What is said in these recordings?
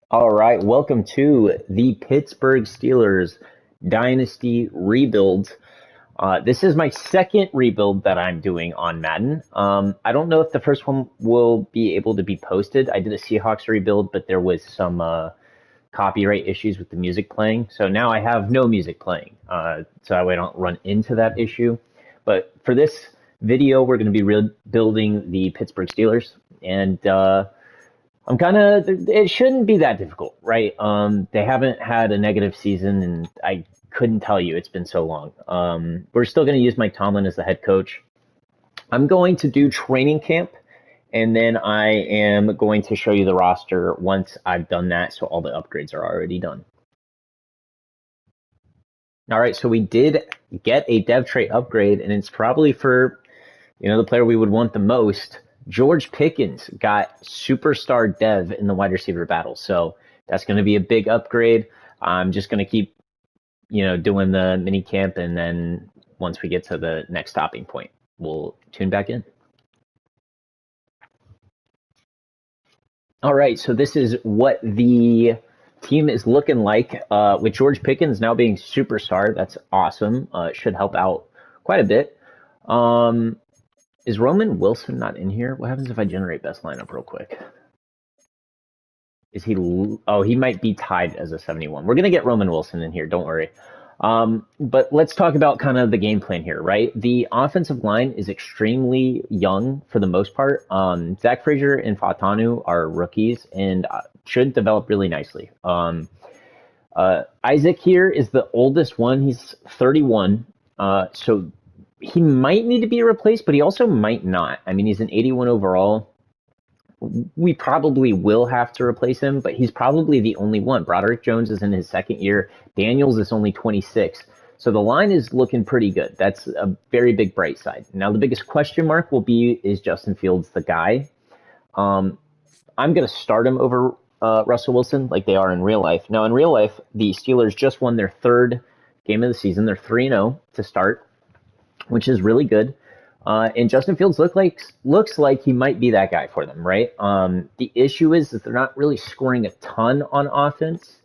All right, welcome to the Pittsburgh Steelers Dynasty Rebuild. This is my second rebuild that I'm doing on Madden. I don't know if the first one will be able to be posted. I did a Seahawks rebuild, but there was some copyright issues with the music playing. So now I have no music playing, so that way I don't run into that issue. But for this video, we're going to be rebuilding the Pittsburgh Steelers, and I'm kind of. It shouldn't be that difficult, right? They haven't had a negative season, and I couldn't tell you it's been so long. We're still going to use Mike Tomlin as the head coach. I'm going to do training camp, and then I am going to show you the roster once I've done that, so all the upgrades are already done. All right, so we did get a dev trait upgrade, and it's probably for the player we would want the most. George Pickens got superstar dev in the wide receiver battle, so that's going to be a big upgrade. I'm just going to keep, doing the mini camp, and then once we get to the next stopping point, we'll tune back in. All right, so this is what the team is looking like with George Pickens now being superstar. That's awesome. It should help out quite a bit. Is Roman Wilson not in here? What happens if I generate best lineup real quick? Is he? Oh, he might be tied as a 71. We're gonna get Roman Wilson in here. Don't worry. But let's talk about kind of the game plan here, right? The offensive line is extremely young for the most part. Zach Frazier and Fatanu are rookies and should develop really nicely. Isaac here is the oldest one. He's 31. So he might need to be replaced, but he also might not. I mean, he's an 81 overall. We probably will have to replace him, but he's probably the only one. Broderick Jones is in his second year. Daniels is only 26. So the line is looking pretty good. That's a very big bright side. Now, the biggest question mark will be, is Justin Fields the guy? I'm going to start him over Russell Wilson like they are in real life. Now, in real life, the Steelers just won their third game of the season. They're 3-0 to start, which is really good. And Justin Fields looks like he might be that guy for them, right? The issue is that they're not really scoring a ton on offense.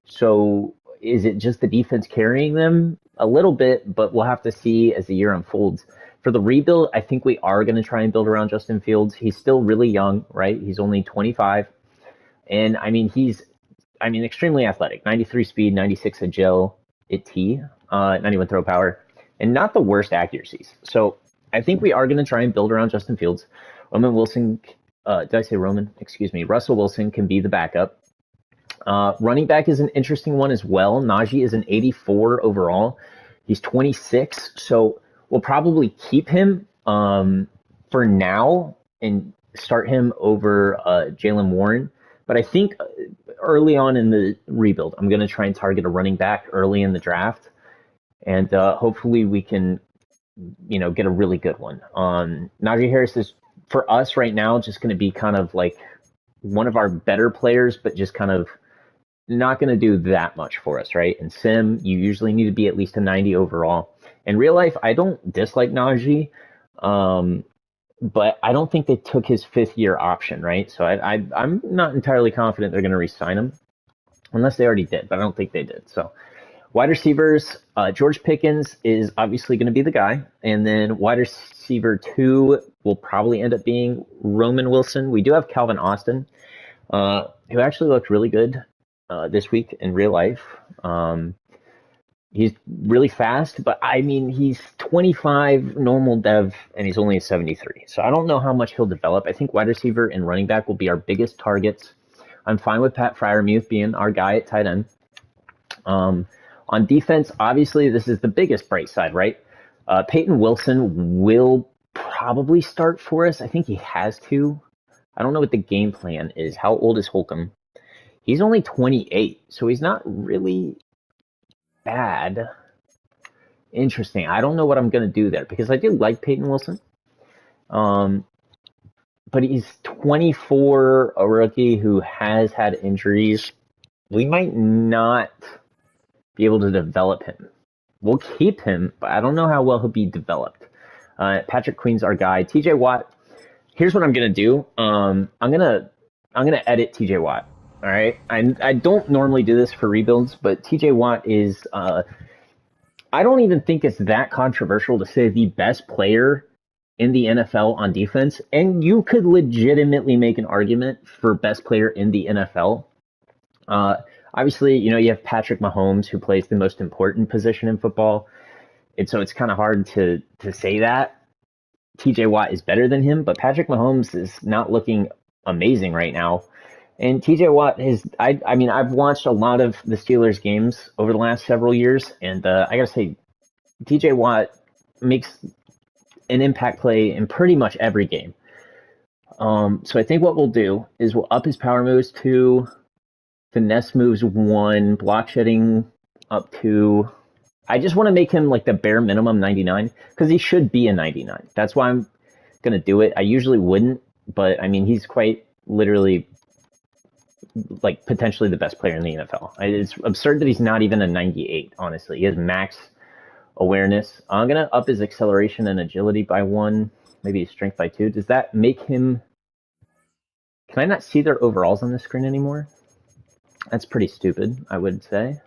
So is it just the defense carrying them? A little bit, but we'll have to see as the year unfolds. For the rebuild, I think we are going to try and build around Justin Fields. He's still really young, right? He's only 25. And I mean, he's extremely athletic. 93 speed, 96 agility, 91 throw power, and not the worst accuracies. So I think we are going to try and build around Justin Fields. Roman Wilson, did I say Roman? Excuse me. Russell Wilson can be the backup. Running back is an interesting one as well. Najee is an 84 overall. He's 26, so we'll probably keep him for now and start him over Jalen Warren. But I think early on in the rebuild, I'm going to try and target a running back early in the draft, and hopefully we can get a really good one. Najee Harris is, for us right now, just going to be kind of like one of our better players, but just kind of not going to do that much for us, right? And Sim, you usually need to be at least a 90 overall. In real life, I don't dislike Najee, but I don't think they took his fifth-year option, right? So I'm not entirely confident they're going to re-sign him, unless they already did, but I don't think they did. So wide receivers, George Pickens is obviously going to be the guy. And then wide receiver 2 will probably end up being Roman Wilson. We do have Calvin Austin, who actually looked really good this week in real life. He's really fast, but I mean, he's 25 normal dev, and he's only a 73. So I don't know how much he'll develop. I think wide receiver and running back will be our biggest targets. I'm fine with Pat Freiermuth being our guy at tight end. On defense, obviously, this is the biggest bright side, right? Peyton Wilson will probably start for us. I think he has to. I don't know what the game plan is. How old is Holcomb? He's only 28, so he's not really bad. Interesting. I don't know what I'm going to do there because I do like Peyton Wilson. But he's 24, a rookie who has had injuries. We might not be able to develop him. We'll keep him, but I don't know how well he'll be developed. Patrick Queen's our guy. TJ Watt. Here's what I'm gonna do. I'm gonna edit TJ Watt. All right, I don't normally do this for rebuilds, but TJ Watt is I don't even think it's that controversial to say the best player in the NFL on defense, and you could legitimately make an argument for best player in the NFL. Uh, Obviously, you have Patrick Mahomes, who plays the most important position in football, and so it's kind of hard to say that TJ Watt is better than him. But Patrick Mahomes is not looking amazing right now. And TJ Watt I mean, I've watched a lot of the Steelers games over the last several years, and I got to say, TJ Watt makes an impact play in pretty much every game. So I think what we'll do is we'll up his power moves 2, finesse moves 1, block shedding up 2. I just want to make him like the bare minimum 99 because he should be a 99. That's why I'm going to do it. I usually wouldn't, but I mean, he's quite literally like potentially the best player in the NFL. It's absurd that he's not even a 98, honestly. He has max awareness. I'm going to up his acceleration and agility by 1, maybe his strength by 2. Does that make him... Can I not see their overalls on the screen anymore? That's pretty stupid, I would say.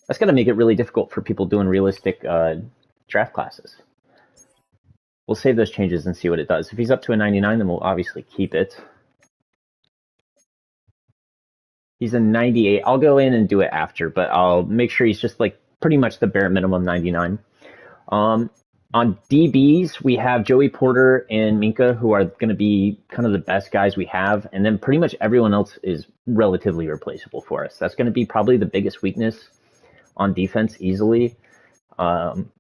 That's going to make it really difficult for people doing realistic draft classes. We'll save those changes and see what it does. If he's up to a 99, then we'll obviously keep it. He's a 98. I'll go in and do it after, but I'll make sure he's just like pretty much the bare minimum 99. On DBs, we have Joey Porter and Minka, who are going to be kind of the best guys we have. And then pretty much everyone else is relatively replaceable for us. That's going to be probably the biggest weakness on defense easily. And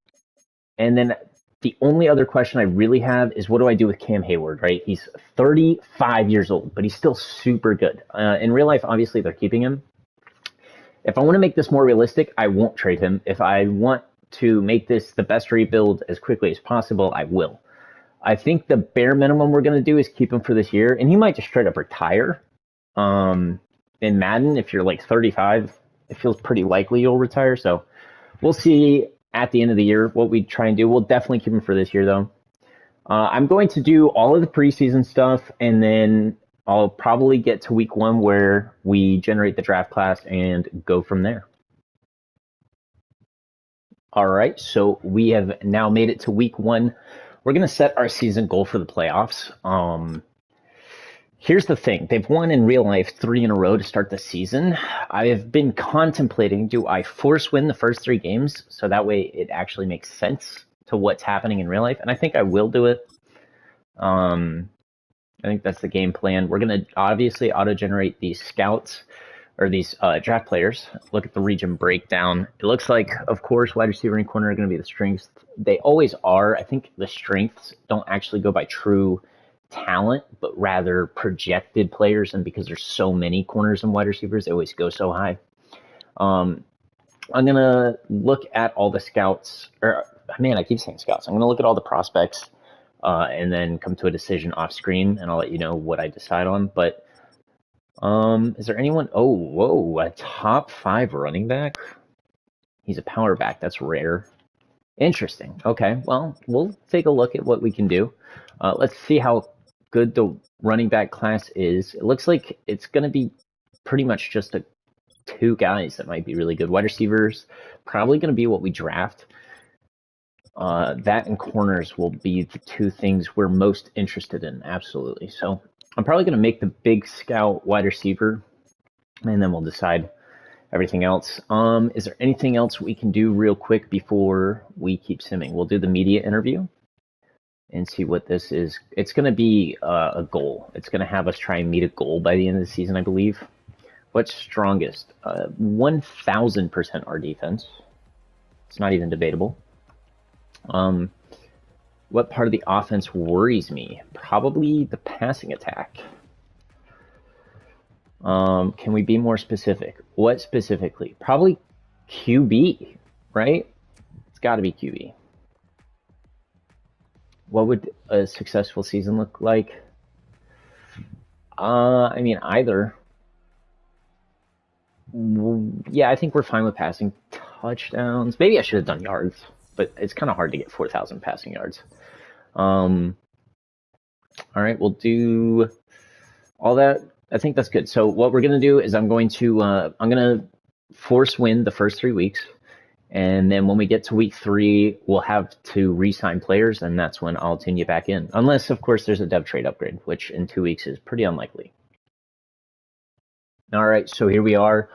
then the only other question I really have is what do I do with Cam Hayward, right? He's 35 years old, but he's still super good. In real life, obviously, they're keeping him. If I want to make this more realistic, I won't trade him. If I want to make this the best rebuild as quickly as possible, I will. I think the bare minimum we're going to do is keep him for this year, and he might just straight up retire. In Madden, if you're like 35, it feels pretty likely you'll retire, so we'll see at the end of the year what we try and do. We'll definitely keep him for this year, though. I'm going to do all of the preseason stuff, and then I'll probably get to week 1 where we generate the draft class and go from there. All right, so we have now made it to week 1. We're going to set our season goal for the playoffs. Here's the thing. They've won in real life 3 in a row to start the season. I have been contemplating, do I force win the first 3 games so that way it actually makes sense to what's happening in real life? And I think I will do it. I think that's the game plan. We're going to obviously auto-generate these scouts or these draft players. Look at the region breakdown. It looks like, of course, wide receiver and corner are going to be the strengths. They always are. I think the strengths don't actually go by true talent, but rather projected players. And because there's so many corners and wide receivers, they always go so high. I'm going to look at all the scouts. Or man, I keep saying scouts. I'm going to look at all the prospects and then come to a decision off screen, and I'll let you know what I decide on. But is there anyone? Oh, whoa, a top 5 running back? He's a power back. That's rare. Interesting. Okay, well, we'll take a look at what we can do. Let's see how good the running back class is. It looks like it's going to be pretty much just 2 guys that might be really good. Wide receivers, probably going to be what we draft. That and corners will be the 2 things we're most interested in, absolutely. So I'm probably going to make the big scout wide receiver, and then we'll decide everything else. Is there anything else we can do real quick before we keep simming? We'll do the media interview and see what this is. It's going to be a goal. It's going to have us try and meet a goal by the end of the season, I believe. What's strongest? 1,000% our defense. It's not even debatable. What part of the offense worries me? Probably the passing attack. Can we be more specific? What specifically? Probably QB, right? It's got to be QB. What would a successful season look like? I mean, either. Yeah, I think we're fine with passing touchdowns. Maybe I should have done yards, but it's kind of hard to get 4,000 passing yards. All right, we'll do all that. I think that's good. So what we're gonna do is I'm gonna force win the first 3 weeks, and then when we get to week 3, we'll have to re-sign players, and that's when I'll tune you back in. Unless, of course, there's a dev trade upgrade, which in 2 weeks is pretty unlikely. All right, so here we are.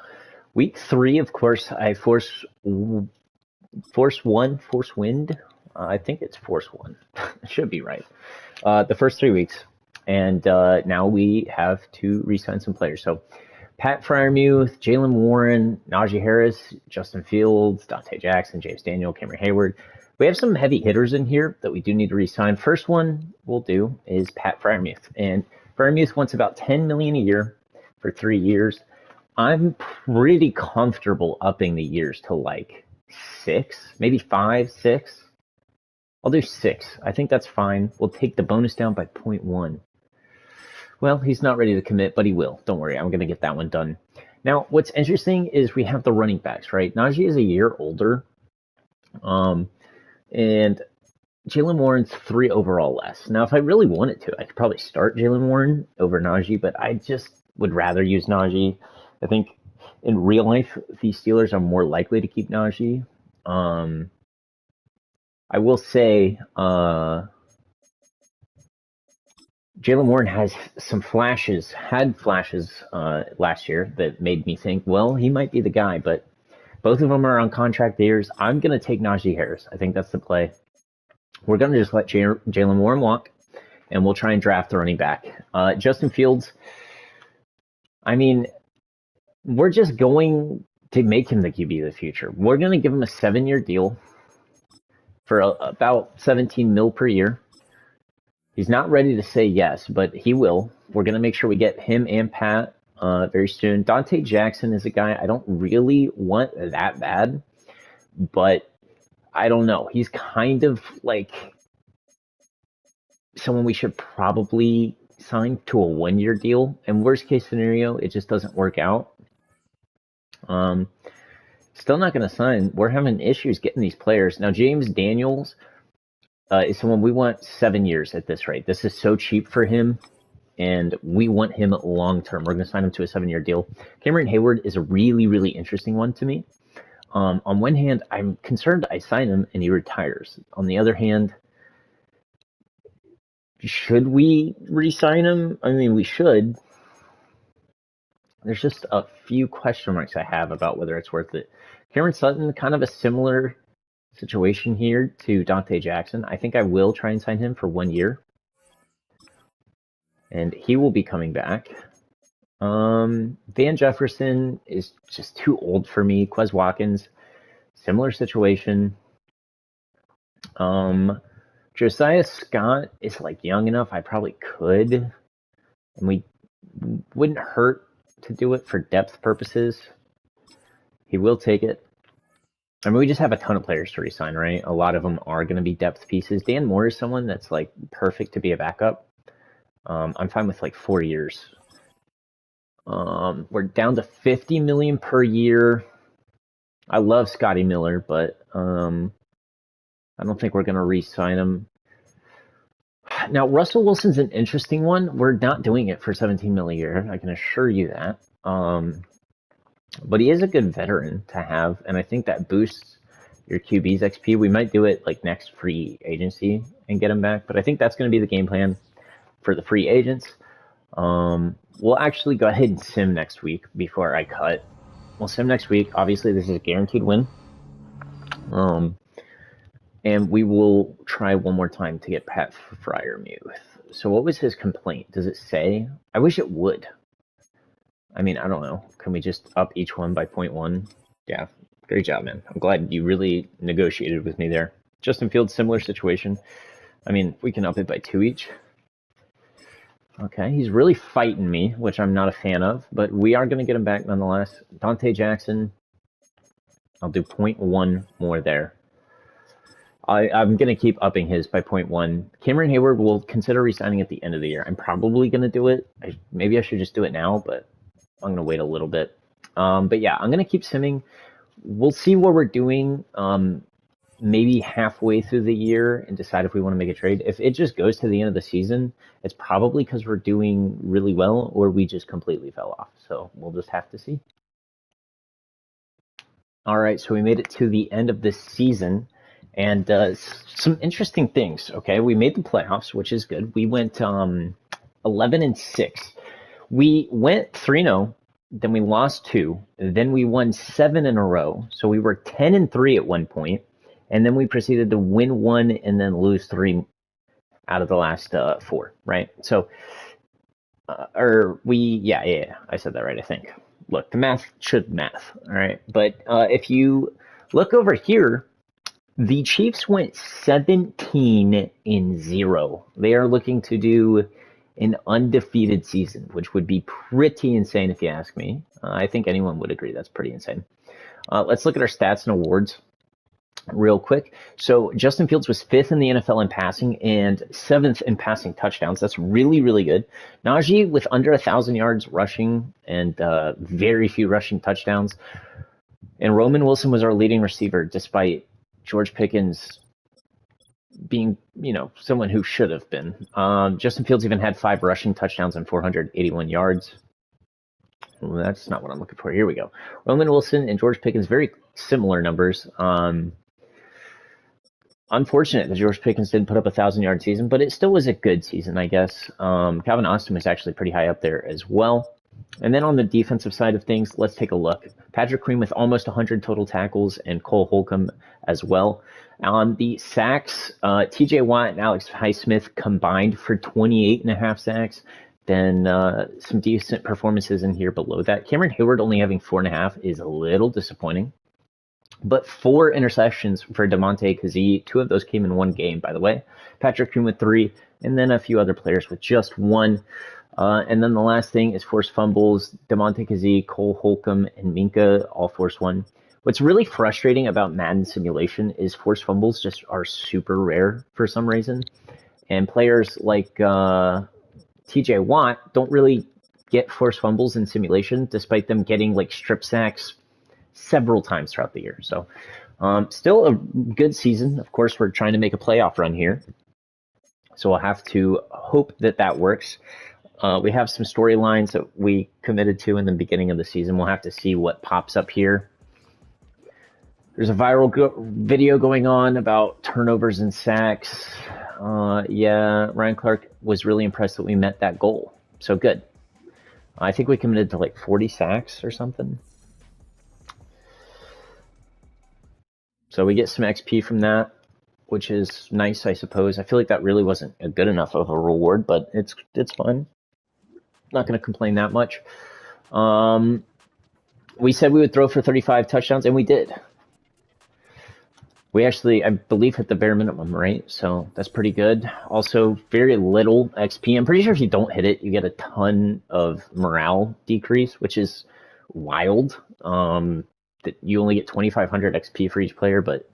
Week 3, of course, I force wind. I think it's force one. It should be right. The first 3 weeks, and now we have to re-sign some players. So Pat Freiermuth, Jalen Warren, Najee Harris, Justin Fields, Dante Jackson, James Daniel, Cameron Hayward. We have some heavy hitters in here that we do need to re-sign. First one we'll do is Pat Freiermuth, and Freiermuth wants about $10 million a year for 3 years. I'm pretty comfortable upping the years to like 6, maybe 5, 6. I'll do 6. I think that's fine. We'll take the bonus down by 0.1. Well, he's not ready to commit, but he will. Don't worry, I'm going to get that one done. Now, what's interesting is we have the running backs, right? Najee is a year older, and Jalen Warren's 3 overall less. Now, if I really wanted to, I could probably start Jalen Warren over Najee, but I just would rather use Najee. I think in real life, the Steelers are more likely to keep Najee. I will say Jalen Warren had flashes last year that made me think, well, he might be the guy, but both of them are on contract years. I'm going to take Najee Harris. I think that's the play. We're going to just let Jalen Warren walk, and we'll try and draft the running back. Justin Fields, I mean, we're just going to make him the QB of the future. We're going to give him a 7-year deal for about 17 mil per year. He's not ready to say yes, but he will. We're going to make sure we get him and Pat very soon. Dante Jackson is a guy I don't really want that bad, but I don't know. He's kind of like someone we should probably sign to a 1-year deal. And worst case scenario, it just doesn't work out. Still not going to sign. We're having issues getting these players. Now, James Daniels is someone we want 7 years at this rate. This is so cheap for him, and we want him long term. We're going to sign him to a 7-year deal. Cameron Hayward is a really, really interesting one to me. On one hand, I'm concerned I sign him and he retires. On the other hand, should we re-sign him? I mean, we should. There's just a few question marks I have about whether it's worth it. Cameron Sutton, kind of a similar situation here to Dante Jackson. I think I will try and sign him for 1 year. And he will be coming back. Van Jefferson is just too old for me. Quez Watkins, similar situation. Josiah Scott is like young enough. I probably could. And we wouldn't hurt to do it for depth purposes. He will take it. I mean, we just have a ton of players to resign, right? A lot of them are going to be depth pieces. Dan Moore is someone that's like perfect to be a backup. I'm fine with like 4 years. We're down to $50 million per year. I love Scotty Miller, but I don't think we're going to re-sign him. Now, Russell Wilson's an interesting one. We're not doing it for $17 million a year. I can assure you that. But he is a good veteran to have, and I think that boosts your QB's XP. We might do it like next free agency and get him back, but I think that's going to be the game plan for the free agents. We'll actually go ahead and sim next week before I cut. We'll sim next week. Obviously, this is a guaranteed win. And we will try one more time to get Pat Freiermuth. So what was his complaint? Does it say? I wish it would. I mean, I don't know. Can we just up each one by 0.1? Yeah, great job, man. I'm glad you really negotiated with me there. Justin Fields, similar situation. I mean, we can up it by 2 each. Okay, he's really fighting me, which I'm not a fan of, but we are going to get him back nonetheless. Dante Jackson, I'll do 0.1 more there. I'm going to keep upping his by 0.1. Cameron Hayward will consider re-signing at the end of the year. I'm probably going to do it. Maybe I should just do it now, but I'm going to wait a little bit. But yeah, I'm going to keep simming. We'll see what we're doing maybe halfway through the year and decide if we want to make a trade. If it just goes to the end of the season, it's probably because we're doing really well or we just completely fell off. So we'll just have to see. All right, so we made it to the end of this season, and some interesting things. Okay, we made the playoffs, which is good. We went 11-6. We went 3-0, then we lost 2, then we won 7 in a row. So we were 10-3 at one point, and then we proceeded to win 1 and then lose 3 out of the last 4. Right? So, yeah, I said that right, I think. Look, the math should math, all right? But if you look over here, the Chiefs went 17-0. They are looking to do an undefeated season, which would be pretty insane if you ask me. I think anyone would agree that's pretty insane. Let's look at our stats and awards real quick. So Justin Fields was 5th in the NFL in passing and 7th in passing touchdowns. That's really, really good. Najee with under 1,000 yards rushing and very few rushing touchdowns. And Roman Wilson was our leading receiver, despite George Pickens being, someone who should have been. Justin Fields even had 5 rushing touchdowns and 481 yards. Well, that's not what I'm looking for. Here we go. Roman Wilson and George Pickens, very similar numbers. Unfortunate that George Pickens didn't put up a 1,000-yard season, but it still was a good season, I guess. Calvin Austin was actually pretty high up there as well. And then on the defensive side of things, let's take a look. Patrick Queen with almost 100 total tackles and Cole Holcomb as well. On the sacks, TJ Watt and Alex Highsmith combined for 28.5 sacks. Then some decent performances in here below that. Cameron Hayward only having 4.5 is a little disappointing. But 4 interceptions for DeMonte Kazee. 2 of those came in one game, by the way. Patrick Queen with 3, and then a few other players with just 1. And then the last thing is forced fumbles. DeMonte Kazee, Cole Holcomb, and Minka all forced 1. What's really frustrating about Madden simulation is forced fumbles just are super rare for some reason. And players like TJ Watt don't really get forced fumbles in simulation, despite them getting like strip sacks several times throughout the year. So still a good season. Of course, we're trying to make a playoff run here. So we'll have to hope that that works. We have some storylines that we committed to in the beginning of the season. We'll have to see what pops up here. There's a viral video going on about turnovers and sacks. Yeah, Ryan Clark was really impressed that we met that goal. So good. I think we committed to like 40 sacks or something. So we get some XP from that, which is nice, I suppose. I feel like that really wasn't a good enough of a reward, but it's fun. Not going to complain that much. We said we would throw for 35 touchdowns, and we did. We actually, I believe, hit the bare minimum, right? So that's pretty good. Also, very little XP. I'm pretty sure if you don't hit it, you get a ton of morale decrease, which is wild. That you only get 2,500 XP for each player, but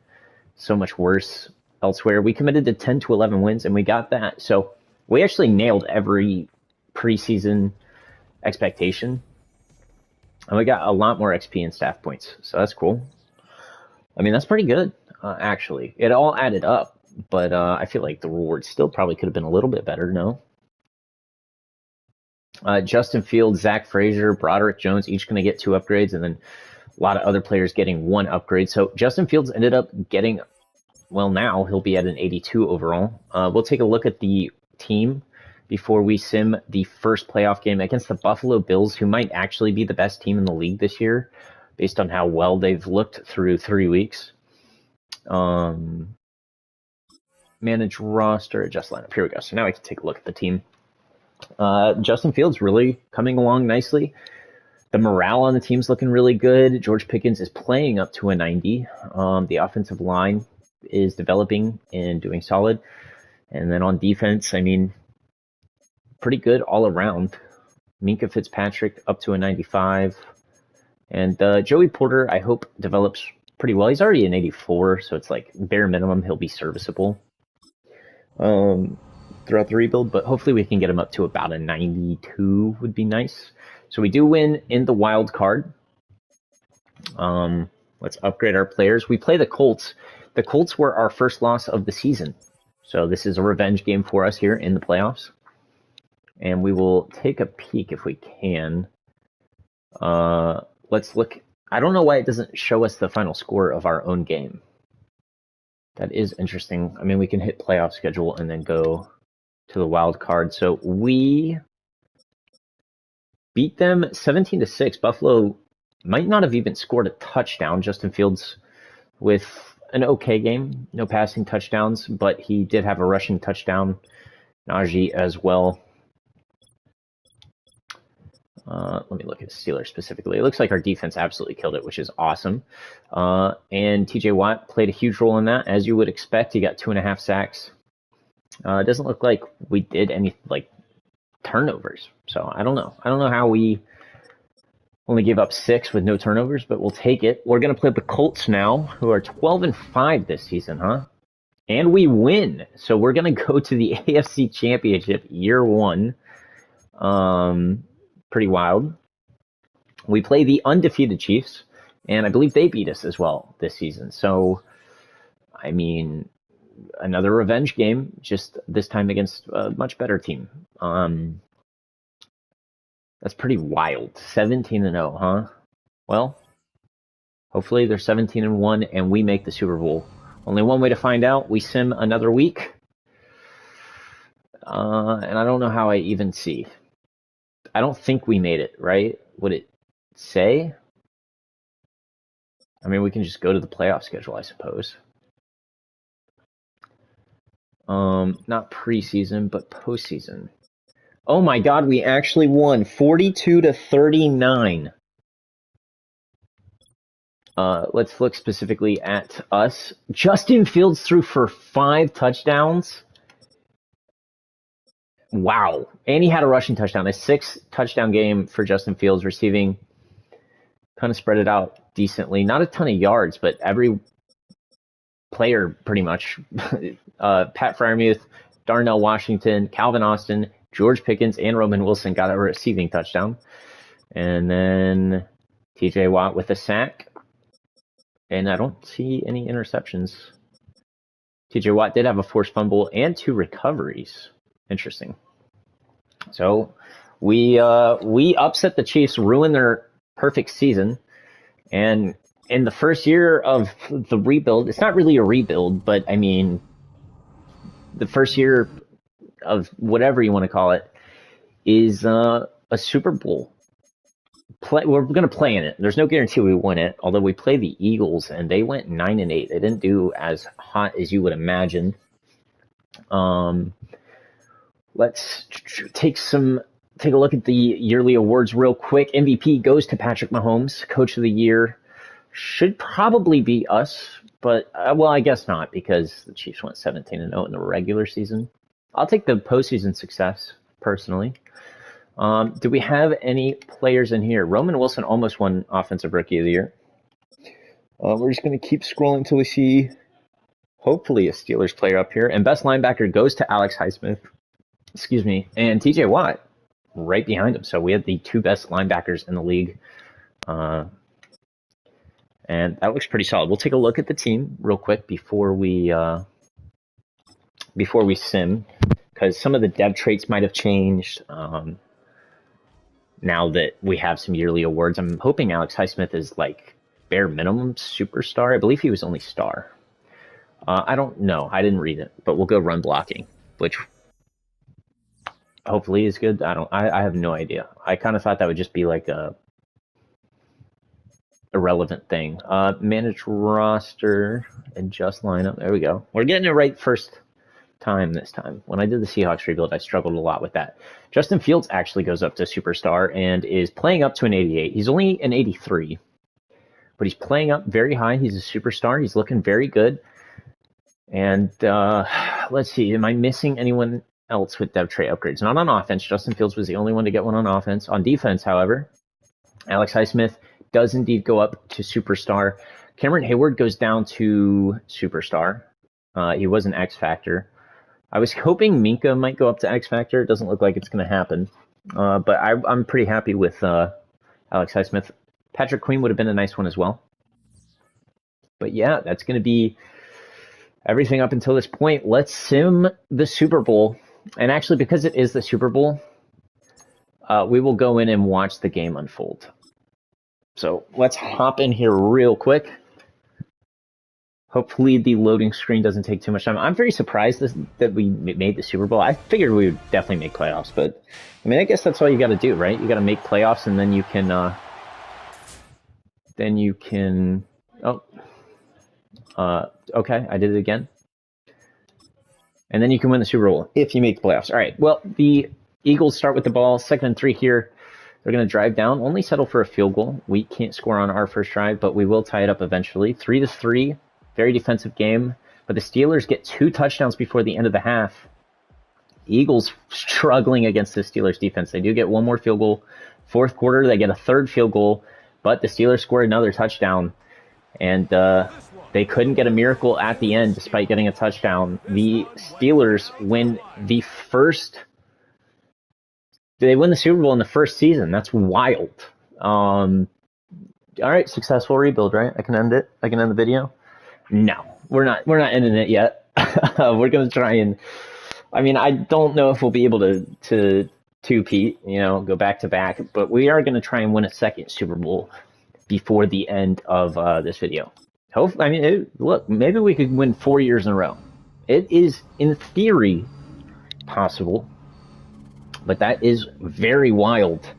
so much worse elsewhere. We committed to 10 to 11 wins, and we got that. So we actually nailed every preseason expectation. And we got a lot more XP and staff points, so that's cool. I mean, that's pretty good, actually. It all added up, but I feel like the reward still probably could have been a little bit better, no? Justin Fields, Zach Frazier, Broderick Jones, each going to get 2 upgrades, and then a lot of other players getting 1 upgrade. So Justin Fields ended up getting, well, now he'll be at an 82 overall. We'll take a look at the team before we sim the first playoff game against the Buffalo Bills, who might actually be the best team in the league this year, based on how well they've looked through 3 weeks. Manage roster, adjust lineup. Here we go. So now we can take a look at the team. Justin Fields really coming along nicely. The morale on the team's looking really good. George Pickens is playing up to a 90. The offensive line is developing and doing solid. And then on defense, I mean, pretty good all around. Minka Fitzpatrick up to a 95. And Joey Porter, I hope, develops pretty well. He's already an 84, so it's like bare minimum he'll be serviceable throughout the rebuild. But hopefully we can get him up to about a 92 would be nice. So we do win in the wild card. Let's upgrade our players. We play the Colts. the Colts were our first loss of the season. So this is a revenge game for us here in the playoffs. And we will take a peek if we can. Let's look. I don't know why it doesn't show us the final score of our own game. That is interesting. I mean, we can hit playoff schedule and then go to the wild card. So we beat them 17-6. Buffalo might not have even scored a touchdown. Justin Fields with an okay game, no passing touchdowns, but he did have a rushing touchdown. Najee as well. Let me look at Steelers specifically. It looks like our defense absolutely killed it, which is awesome. And TJ Watt played a huge role in that, as you would expect. He got 2.5 sacks. It doesn't look like we did any turnovers. So I don't know. I don't know how we only gave up 6 with no turnovers, but we'll take it. We're going to play the Colts now, who are 12-5 this season, huh? And we win. So we're going to go to the AFC Championship year 1. Pretty wild. We play the undefeated Chiefs, and I believe they beat us as well this season. So, I mean, another revenge game, just this time against a much better team. That's pretty wild. 17-0, huh? Well, hopefully they're 17-1 and we make the Super Bowl. Only one way to find out. We sim another week. And I don't know how I even see. I don't think we made it, right? Would it say? I mean, we can just go to the playoff schedule, I suppose. Not preseason, but postseason. Oh my God, we actually won 42-39. Let's look specifically at us. Justin Fields threw for 5 touchdowns. Wow. And he had a rushing touchdown. A 6-touchdown game for Justin Fields, receiving. Kind of spread it out decently. Not a ton of yards, but every player pretty much. Pat Freiermuth, Darnell Washington, Calvin Austin, George Pickens, and Roman Wilson got a receiving touchdown. And then TJ Watt with a sack. And I don't see any interceptions. TJ Watt did have a forced fumble and 2 recoveries. Interesting. So we upset the Chiefs, ruined their perfect season. And in the first year of the rebuild, it's not really a rebuild, but I mean, the first year of whatever you want to call it is a Super Bowl. We're going to play in it. There's no guarantee we win it, although we play the Eagles and they went 9-8. They didn't do as hot as you would imagine. Let's take a look at the yearly awards real quick. MVP goes to Patrick Mahomes. Coach of the Year should probably be us, but well, I guess not, because the Chiefs went 17-0 in the regular season. I'll take the postseason success personally. Do we have any players in here? Roman Wilson almost won Offensive Rookie of the Year. We're just going to keep scrolling until we see, hopefully, a Steelers player up here. And best linebacker goes to Alex Highsmith. Excuse me. And TJ Watt right behind him. So we had the 2 best linebackers in the league. And that looks pretty solid. We'll take a look at the team real quick before we sim, because some of the dev traits might have changed. Now that we have some yearly awards, I'm hoping Alex Highsmith is like bare minimum superstar. I believe he was only star. I don't know. I didn't read it, but we'll go run blocking, which hopefully is good. I have no idea. I kind of thought that would just be like a irrelevant thing. Manage roster, adjust lineup. There we go. We're getting it right first time this time. When I did the Seahawks rebuild, I struggled a lot with that. Justin Fields actually goes up to superstar and is playing up to an 88. He's only an 83, but he's playing up very high. He's a superstar. He's looking very good. And let's see, am I missing anyone else with dev trait upgrades? Not on offense. Justin Fields was the only one to get one on offense. On defense, however, Alex Highsmith does indeed go up to superstar. Cameron Hayward goes down to superstar. He was an X Factor. I was hoping Minka might go up to X Factor. It doesn't look like it's going to happen. But I'm pretty happy with Alex Highsmith. Patrick Queen would have been a nice one as well. But yeah, that's going to be everything up until this point. Let's sim the Super Bowl. And actually, because it is the Super Bowl, we will go in and watch the game unfold. So let's hop in here real quick. Hopefully the loading screen doesn't take too much time. I'm very surprised that we made the Super Bowl. I figured we would definitely make playoffs, but I mean, I guess that's all you got to do, right? You got to make playoffs, and then you can, okay, I did it again. And then you can win the Super Bowl if you make the playoffs. All right, well, the Eagles start with the ball, 2nd and 3 here. They're going to drive down, only settle for a field goal. We can't score on our first drive, but we will tie it up eventually. 3-3, very defensive game. But the Steelers get 2 touchdowns before the end of the half. Eagles struggling against the Steelers defense. They do get 1 more field goal. 4th quarter, they get a 3rd field goal, but the Steelers score another touchdown. And they couldn't get a miracle at the end despite getting a touchdown. The Steelers win the first... They win the Super Bowl in the first season. That's wild. All right, successful rebuild, right? I can end it. I can end the video. No, we're not ending it yet. We're going to try and... I mean, I don't know if we'll be able to two-peat, go back-to-back, but we are going to try and win a 2nd Super Bowl before the end of this video. Look, maybe we could win 4 years in a row. It is, in theory, possible, but that is very wild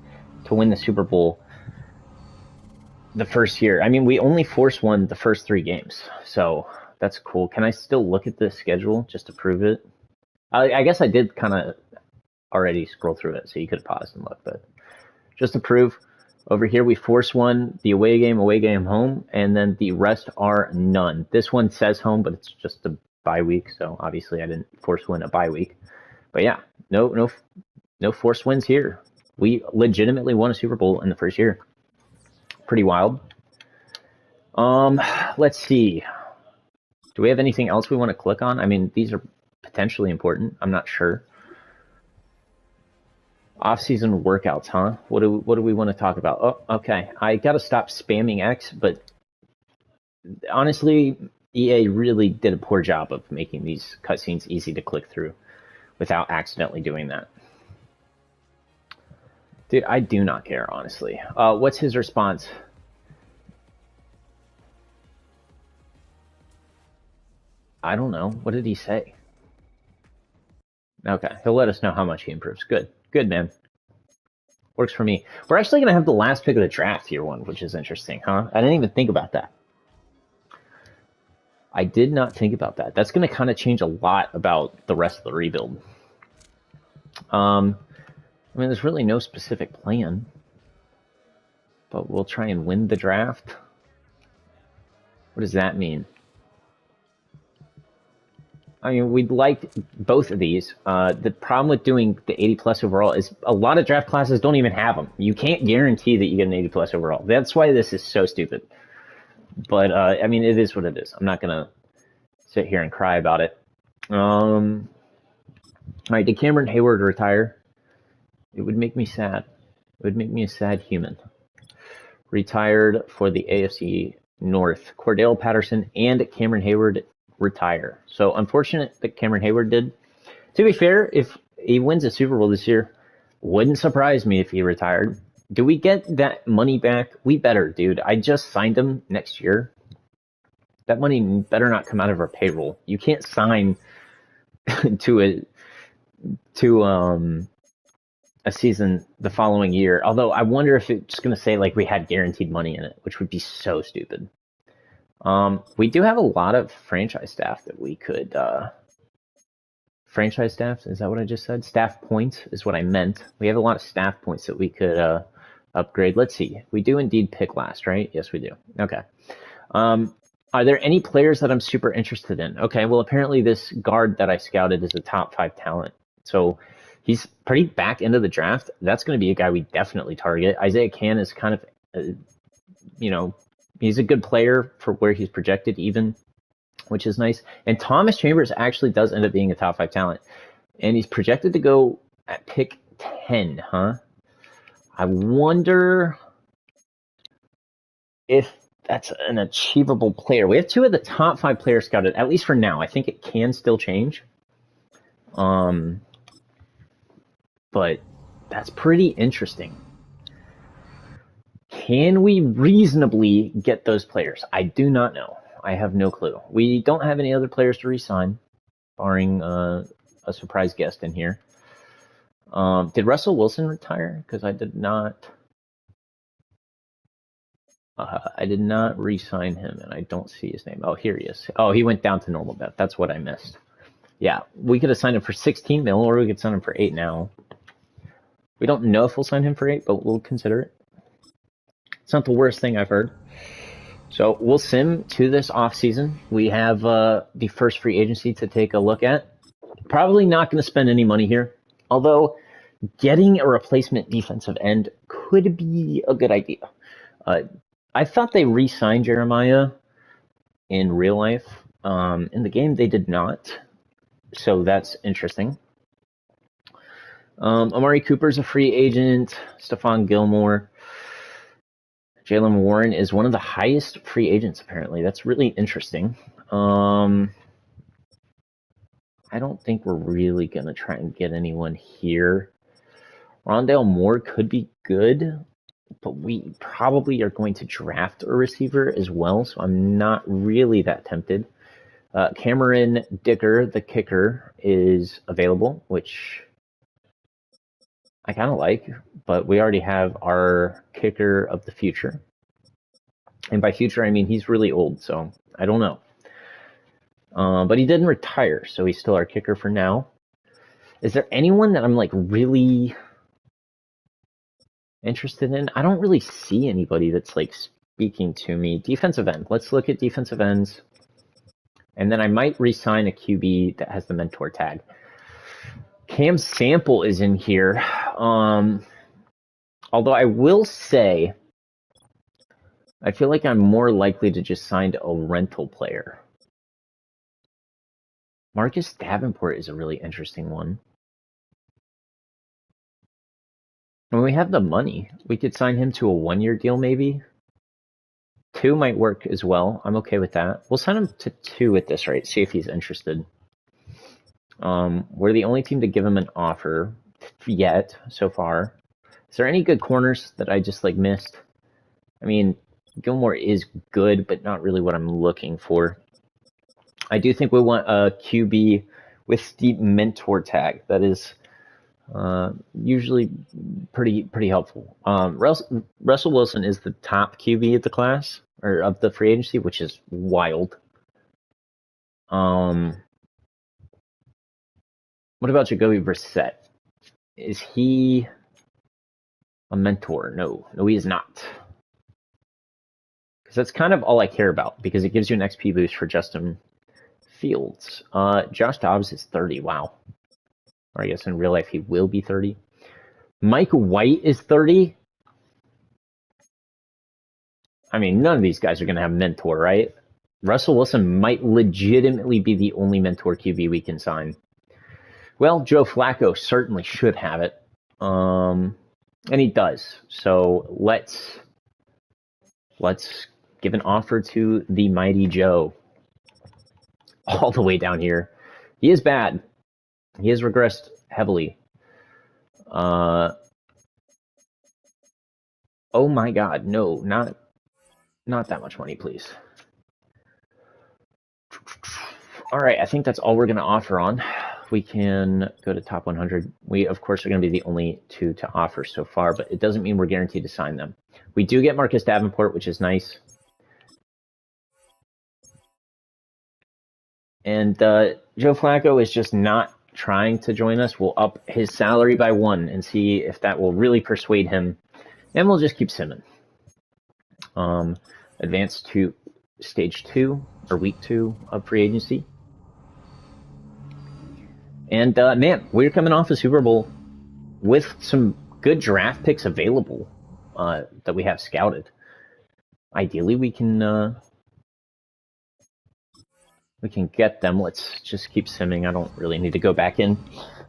to win the Super Bowl the first year. I mean, we only won the first 3 games, so that's cool. Can I still look at the schedule just to prove it? I guess I did kind of already scroll through it, so you could pause and look, but just to prove, over here we won the away game, home, and then the rest are none. This one says home, but it's just a bye week, so obviously I didn't win a bye week. But yeah, no forced wins here. We legitimately won a Super Bowl in the first year. Pretty wild. Let's see. Do we have anything else we want to click on? I mean, these are potentially important. I'm not sure. Off-season workouts, huh? What do we want to talk about? Oh, okay. I got to stop spamming X, but honestly, EA really did a poor job of making these cutscenes easy to click through without accidentally doing that. Dude, I do not care, honestly. What's his response? I don't know. What did he say? Okay, he'll let us know how much he improves. Good, man. Works for me. We're actually going to have the last pick of the draft here, which is interesting, huh? I didn't even think about that. I did not think about that. That's going to kind of change a lot about the rest of the rebuild. I mean, there's really no specific plan, but we'll try and win the draft. What does that mean? I mean, we'd like both of these. The problem with doing the 80+ overall is a lot of draft classes don't even have them. You can't guarantee that you get an 80+ overall. That's why this is so stupid. But, I mean, it is what it is. I'm not going to sit here and cry about it. All right, did Cameron Hayward retire? It would make me sad. It would make me a sad human. Retired for the AFC North. Cordell Patterson and Cameron Hayward retire. So unfortunate that Cameron Hayward did. To be fair, if he wins a Super Bowl this year, wouldn't surprise me if he retired. Do we get that money back? We better, dude. I just signed him next year. That money better not come out of our payroll. You can't sign to a season the following year. Although I wonder if it's going to say like we had guaranteed money in it, which would be so stupid. We do have a lot of franchise staff that we could, franchise staff, is that what I just said? Staff points is what I meant. We have a lot of staff points that we could, upgrade. Let's see. We do indeed pick last, right? Yes, we do. Okay. Are there any players that I'm super interested in? Okay, well, apparently this guard that I scouted is a top 5 talent. So he's pretty back into the draft. That's going to be a guy we definitely target. Isaiah Cann is kind of, he's a good player for where he's projected even, which is nice. And Thomas Chambers actually does end up being a top 5 talent. And he's projected to go at pick 10, huh? I wonder if that's an achievable player. We have 2 of the top 5 players scouted, at least for now. I think it can still change. But that's pretty interesting. Can we reasonably get those players? I do not know. I have no clue. We don't have any other players to re-sign, barring a surprise guest in here. Did Russell Wilson retire? Because I did not. I did not re-sign him, and I don't see his name. Oh, here he is. Oh, he went down to normal bet. That's what I missed. Yeah, we could have signed him for 16 mil, or we could sign him for 8 now. We don't know if we'll sign him for 8, but we'll consider it. It's not the worst thing I've heard. So we'll sim to this offseason. We have the first free agency to take a look at. Probably not going to spend any money here, although getting a replacement defensive end could be a good idea. I thought they re-signed Jeremiah in real life. In the game, they did not. So that's interesting. Amari Cooper's a free agent. Stephon Gilmore. Jaylen Warren is one of the highest free agents, apparently. That's really interesting. I don't think we're really going to try and get anyone here. Rondale Moore could be good, but we probably are going to draft a receiver as well, so I'm not really that tempted. Cameron Dicker, the kicker, is available, which I kind of like, but we already have our kicker of the future. And by future, I mean he's really old, so I don't know. But he didn't retire, so he's still our kicker for now. Is there anyone that I'm like really interested in? I don't really see anybody that's like speaking to me. Defensive end. Let's look at defensive ends. And then I might re-sign a QB that has the mentor tag. Cam Sample is in here. Although I will say, I feel like I'm more likely to just sign a rental player. Marcus Davenport is a really interesting one. When we have the money, we could sign him to a 1-year deal maybe. 2 might work as well. I'm okay with that. We'll sign him to 2 at this rate, see if he's interested. We're the only team to give him an offer yet so far. Is there any good corners that I just like missed? I mean, Gilmore is good, but not really what I'm looking for. I do think we want a QB with the mentor tag. That is usually pretty helpful. Russell Wilson is the top QB of the class, or of the free agency, which is wild. What about Jacoby Brissett? Is he a mentor? No, he is not. Because that's kind of all I care about, because it gives you an XP boost for Justin Fields. Josh Dobbs is 30. Wow. Or I guess in real life he will be 30. Mike White is 30. I mean, none of these guys are going to have mentor, right? Russell Wilson might legitimately be the only mentor QB we can sign. Well, Joe Flacco certainly should have it. And he does. So let's give an offer to the mighty Joe. All the way down here. He is bad. He has regressed heavily. Oh my God, no, not that much money, please. All right, I think that's all we're going to offer on. We can go to top 100. We, of course, are going to be the only 2 to offer so far, but it doesn't mean we're guaranteed to sign them. We do get Marcus Davenport, which is nice. And Joe Flacco is just not trying to join us. We'll up his salary by 1 and see if that will really persuade him. And we'll just keep simming. Advance to stage 2, or week 2 of free agency. And man, we're coming off a Super Bowl with some good draft picks available that we have scouted. Ideally, we can get them. Let's just keep simming. I don't really need to go back in.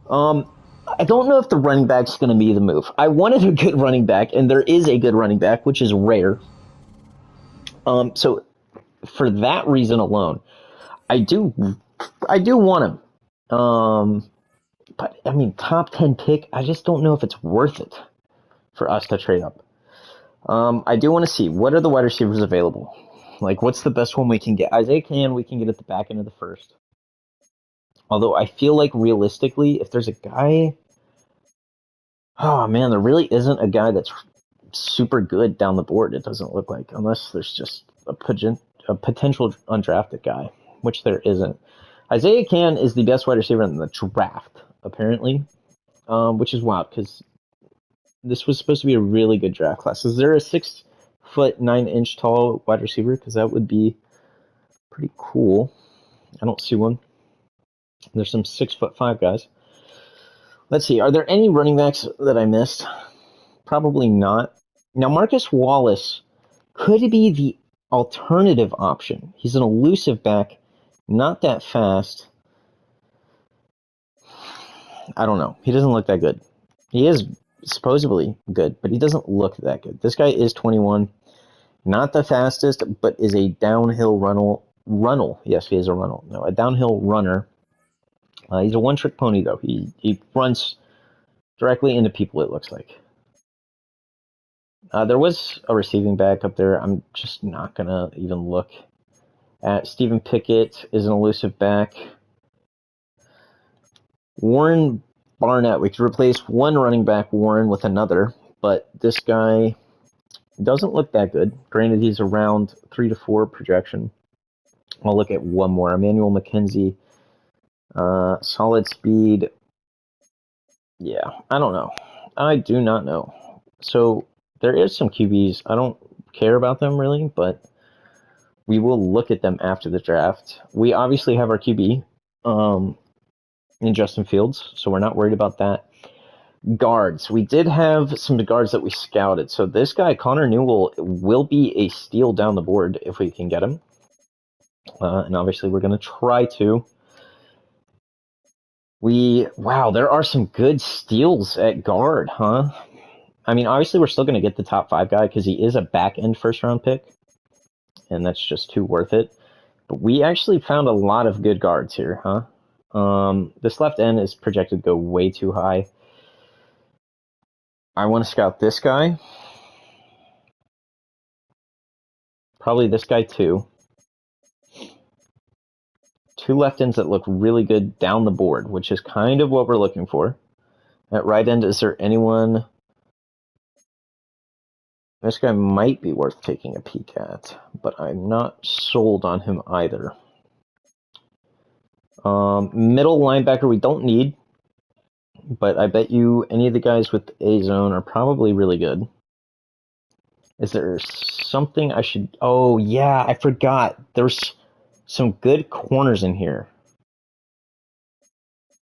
I don't know if the running back's going to be the move. I wanted a good running back, and there is a good running back, which is rare. So for that reason alone, I do want him. But I mean, top 10 pick, I just don't know if it's worth it for us to trade up. I do want to see what are the wide receivers available. Like, what's the best one we can get? Isaiah Can, we can get at the back end of the first. Although I feel like realistically, if there's a guy, oh man, there really isn't a guy that's super good down the board. It doesn't look like, unless there's just a potential undrafted guy, which there isn't. Isaiah Can is the best wide receiver in the draft, apparently, which is wild because this was supposed to be a really good draft class. Is there a 6'9" tall wide receiver? Because that would be pretty cool. I don't see one. There's some 6'5" guys. Let's see. Are there any running backs that I missed? Probably not. Now, Marcus Wallace could be the alternative option. He's an elusive back, not that fast. I don't know. He doesn't look that good. He is supposedly good, but he doesn't look that good. This guy is 21. Not the fastest, but is a downhill runnel. Yes, he is a runnel. No, a downhill runner. He's a one-trick pony, though. He runs directly into people, it looks like. There was a receiving back up there. I'm just not going to even look at. Stephen Pickett is an elusive back. Warren Barnett. We could replace one running back, Warren, with another, but this guy doesn't look that good. Granted, he's around 3 to 4 projection. I'll look at one more. Emmanuel McKenzie. Solid speed. Yeah, I don't know. I do not know. So there is some QBs. I don't care about them really, but we will look at them after the draft. We obviously have our QB in Justin Fields, so we're not worried about that. Guards. We did have some guards that we scouted. So this guy, Connor Newell, will be a steal down the board if we can get him. And obviously we're going to try to. Wow, there are some good steals at guard, huh? I mean, obviously we're still going to get the top 5 guy because he is a back-end first-round pick, and that's just too worth it. But we actually found a lot of good guards here, huh? This left end is projected to go way too high. I want to scout this guy. Probably this guy too. 2 left ends that look really good down the board, which is kind of what we're looking for. At right end, is there anyone? This guy might be worth taking a peek at, but I'm not sold on him either. Middle linebacker we don't need, but I bet you any of the guys with A zone are probably really good. Is there something I should... Oh, yeah, I forgot. There's some good corners in here.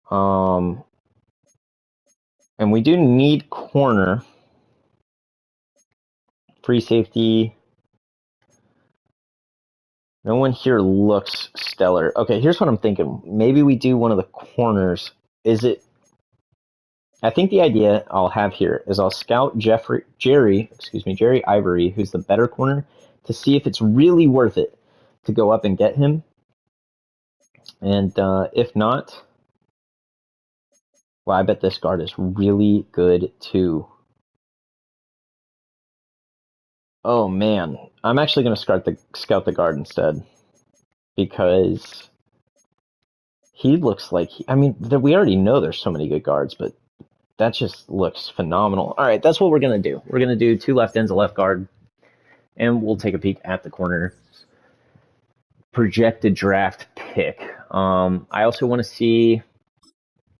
And we do need corner. Free safety. No one here looks stellar. Okay, here's what I'm thinking. Maybe we do one of the corners. I think the idea I'll have here is I'll scout Jerry Ivory, who's the better corner, to see if it's really worth it to go up and get him. And if not, well, I bet this guard is really good too. Oh man, I'm actually going to scout the guard instead, because he looks like we already know there's so many good guards, but that just looks phenomenal. All right, that's what we're going to do. We're going to do 2 left ends, a left guard, and we'll take a peek at the corner projected draft pick. I also want to see,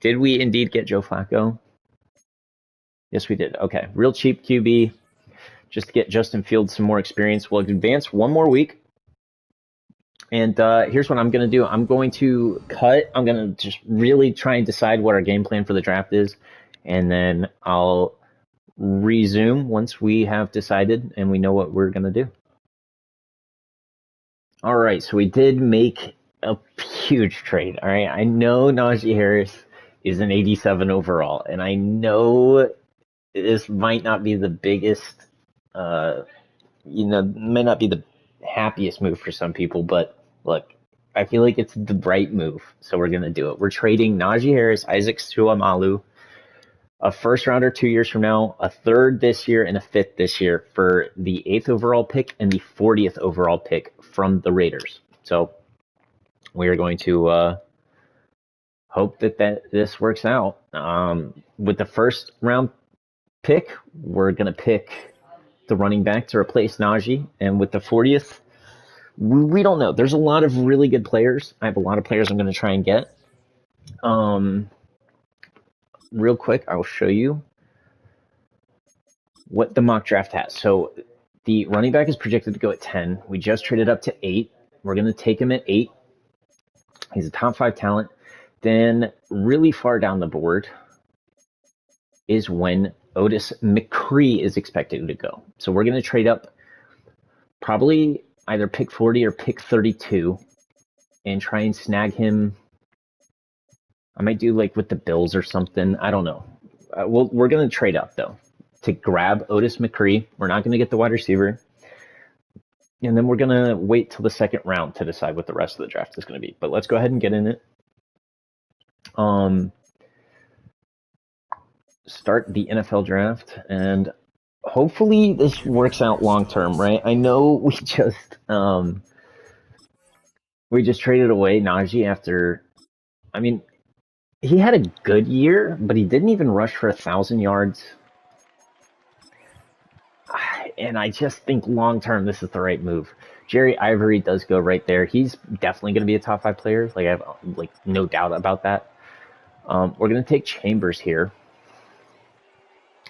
did we indeed get Joe Flacco? Yes, we did. Okay, real cheap QB, just to get Justin Fields some more experience. We'll advance one more week. And here's what I'm going to do. I'm going to cut. I'm going to just really try and decide what our game plan for the draft is. And then I'll resume once we have decided and we know what we're going to do. All right, so we did make a huge trade. All right, I know Najee Harris is an 87 overall, and I know this might not be the biggest, may not be the happiest move for some people, but look, I feel like it's the right move, so we're going to do it. We're trading Najee Harris, Isaac Suamalu, a first rounder 2 years from now, a third this year, and a fifth this year for the 8th overall pick and the 40th overall pick from the Raiders. So we are going to hope that this works out. With the first round pick, we're going to pick the running back to replace Najee, and with the 40th, we don't know. There's a lot of really good players. I have a lot of players I'm going to try and get. Real quick, I will show you what the mock draft has. So the running back is projected to go at 10. We just traded up to 8. We're going to take him at 8. He's a top 5 talent. Then really far down the board is when Otis McCree is expected to go. So we're going to trade up probably either pick 40 or pick 32 and try and snag him. I might do like with the Bills or something. I don't know. We're going to trade up though to grab Otis McCree. We're not going to get the wide receiver. And then we're going to wait till the second round to decide what the rest of the draft is going to be. But let's go ahead and get in it. Start the NFL draft, and hopefully this works out long term, right? I know we just traded away Najee after, I mean, he had a good year, but he didn't even rush for 1,000 yards. And I just think long term, this is the right move. Jerry Ivory does go right there. He's definitely going to be a top 5 player. Like I have no doubt about that. We're going to take Chambers here.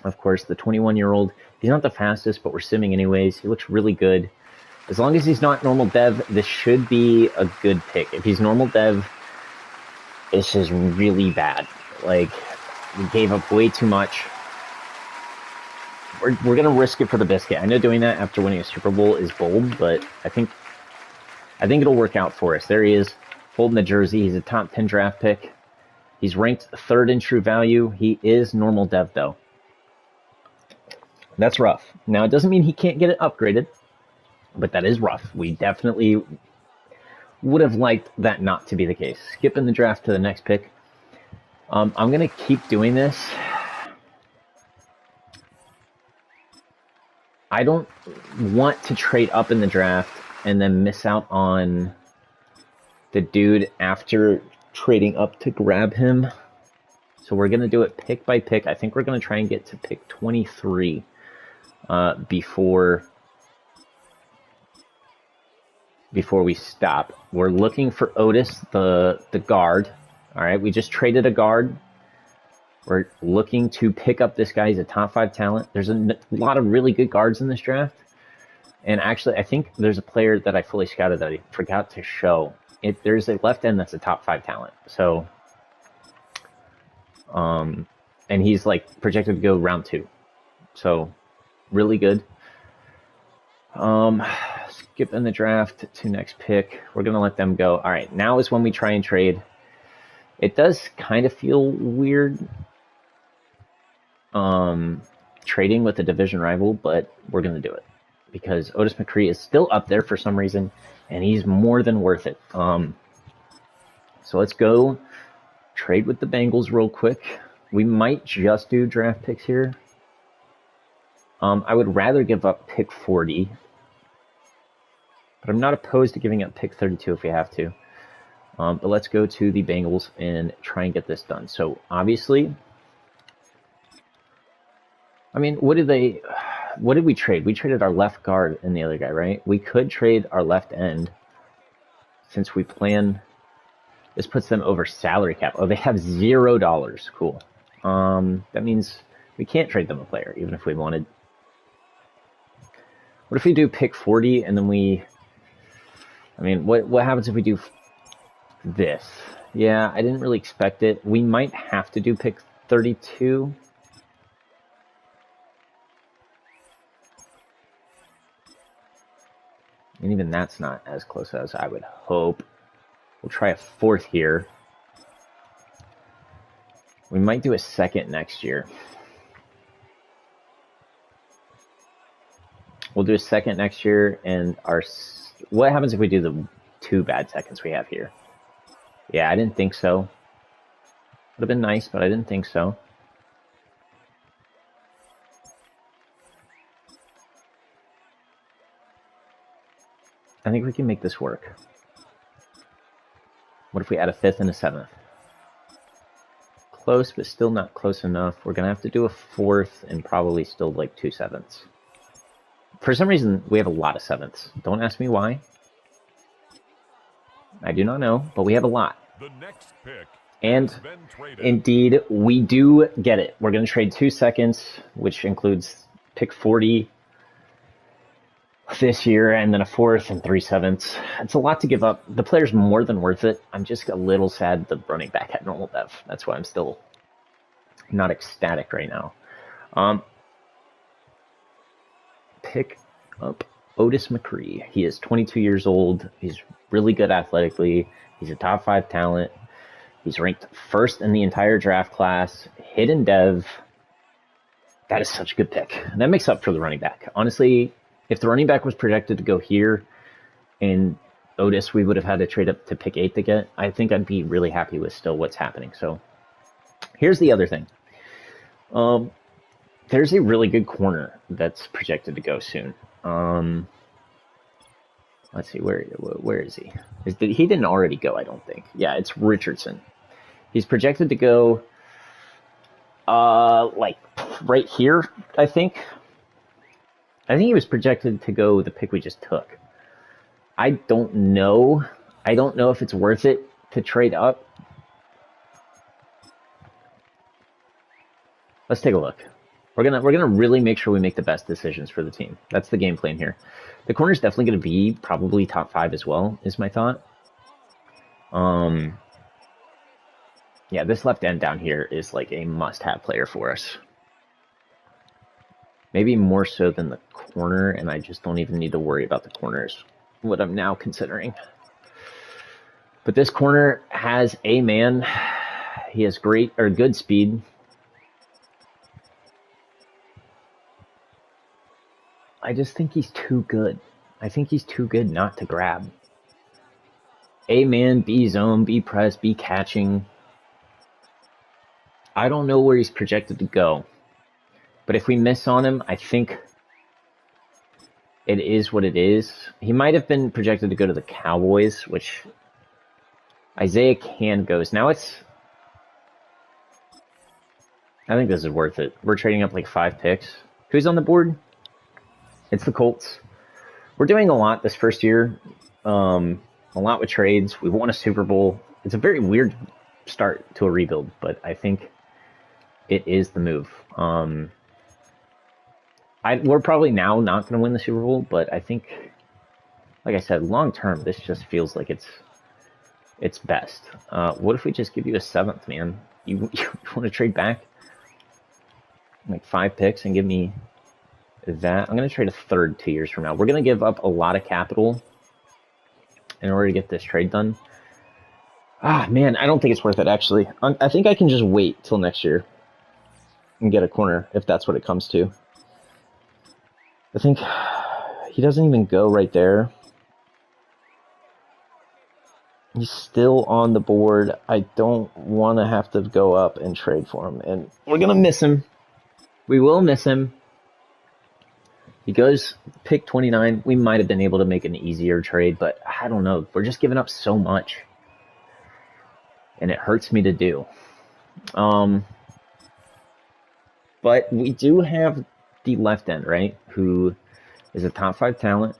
Of course, the 21-year-old. He's not the fastest, but we're simming anyways. He looks really good. As long as he's not normal dev, this should be a good pick. If he's normal dev, this is really bad. Like, we gave up way too much. We're going to risk it for the biscuit. I know doing that after winning a Super Bowl is bold, but I think it'll work out for us. There he is, holding the jersey. He's a top 10 draft pick. He's ranked 3rd in true value. He is normal dev, though. That's rough. Now, it doesn't mean he can't get it upgraded, but that is rough. We definitely would have liked that not to be the case. Skipping the draft to the next pick. I'm going to keep doing this. I don't want to trade up in the draft and then miss out on the dude after trading up to grab him. So we're going to do it pick by pick. I think we're going to try and get to pick 23 before we stop. We're looking for Otis, the guard. All right, we just traded a guard. We're looking to pick up this guy. He's a top 5 talent. There's a lot of really good guards in this draft. And actually, I think there's a player that I fully scouted that I forgot to show. There's a left end that's a top 5 talent. So, and he's like projected to go round 2. So, really good. Skip in the draft to next pick. We're going to let them go. All right, now is when we try and trade. It does kind of feel weird trading with a division rival, but we're going to do it because Otis McCree is still up there for some reason, and he's more than worth it. So let's go trade with the Bengals real quick. We might just do draft picks here. I would rather give up pick 40, but I'm not opposed to giving up pick 32 if we have to. But let's go to the Bengals and try and get this done. So obviously, I mean, what did we trade? We traded our left guard and the other guy, right? We could trade our left end since we plan. This puts them over salary cap. Oh, they have $0. Cool. That means we can't trade them a player, even if we wanted. What if we do pick 40 and then what happens if we do this? Yeah, I didn't really expect it. We might have to do pick 32. And even that's not as close as I would hope. We'll try a 4th here. We might do a 2nd next year. We'll do a second next year, and what happens if we do the 2 bad seconds we have here? Yeah, I didn't think so. Would have been nice, but I didn't think so. I think we can make this work. What if we add a 5th and a 7th? Close, but still not close enough. We're going to have to do a 4th and probably still like 2 7ths. For some reason, we have a lot of 7ths. Don't ask me why. I do not know, but we have a lot. The next pick and indeed, we do get it. We're going to trade 2 seconds, which includes pick 40 this year, and then a 4th and 3 7ths. It's a lot to give up. The player's more than worth it. I'm just a little sad the running back had normal dev. That's why I'm still not ecstatic right now. Pick up Otis McCree. He is 22 years old. He's really good athletically. He's a top 5 talent. He's ranked 1st in the entire draft class. Hidden dev. That is such a good pick. And that makes up for the running back. Honestly, if the running back was projected to go here and Otis, we would have had to trade up to pick 8 to get. I think I'd be really happy with still what's happening. So here's the other thing. There's a really good corner that's projected to go soon. Let's see, where is he? He didn't already go, I don't think. Yeah, it's Richardson. He's projected to go like right here, I think. I think he was projected to go the pick we just took. I don't know. I don't know if it's worth it to trade up. Let's take a look. We're gonna really make sure we make the best decisions for the team. That's the game plan here. The corner's definitely gonna be probably top 5 as well, is my thought. Yeah, this left end down here is like a must-have player for us. Maybe more so than the corner, and I just don't even need to worry about the corners. What I'm now considering. But this corner has a man. He has good speed. I just think he's too good. I think he's too good not to grab. A man, B zone, B press, B catching. I don't know where he's projected to go. But if we miss on him, I think it is what it is. He might have been projected to go to the Cowboys, which Isaiah can goes. Now I think this is worth it. We're trading up like 5 picks. Who's on the board? It's the Colts. We're doing a lot this first year. A lot with trades. We won a Super Bowl. It's a very weird start to a rebuild, but I think it is the move. We're probably now not going to win the Super Bowl, but I think, like I said, long term, this just feels like it's best. What if we just give you a 7th, man? You want to trade back like 5 picks and give me that? I'm going to trade a 3rd 2 years from now. We're going to give up a lot of capital in order to get this trade done. Man, I don't think it's worth it, actually. I think I can just wait till next year and get a corner, if that's what it comes to. I think he doesn't even go right there. He's still on the board. I don't want to have to go up and trade for him. And we're going to miss him. We will miss him. He goes pick 29. We might have been able to make an easier trade, but I don't know. We're just giving up so much. And it hurts me to do. But we do have the left end, right? Who is a top 5 talent.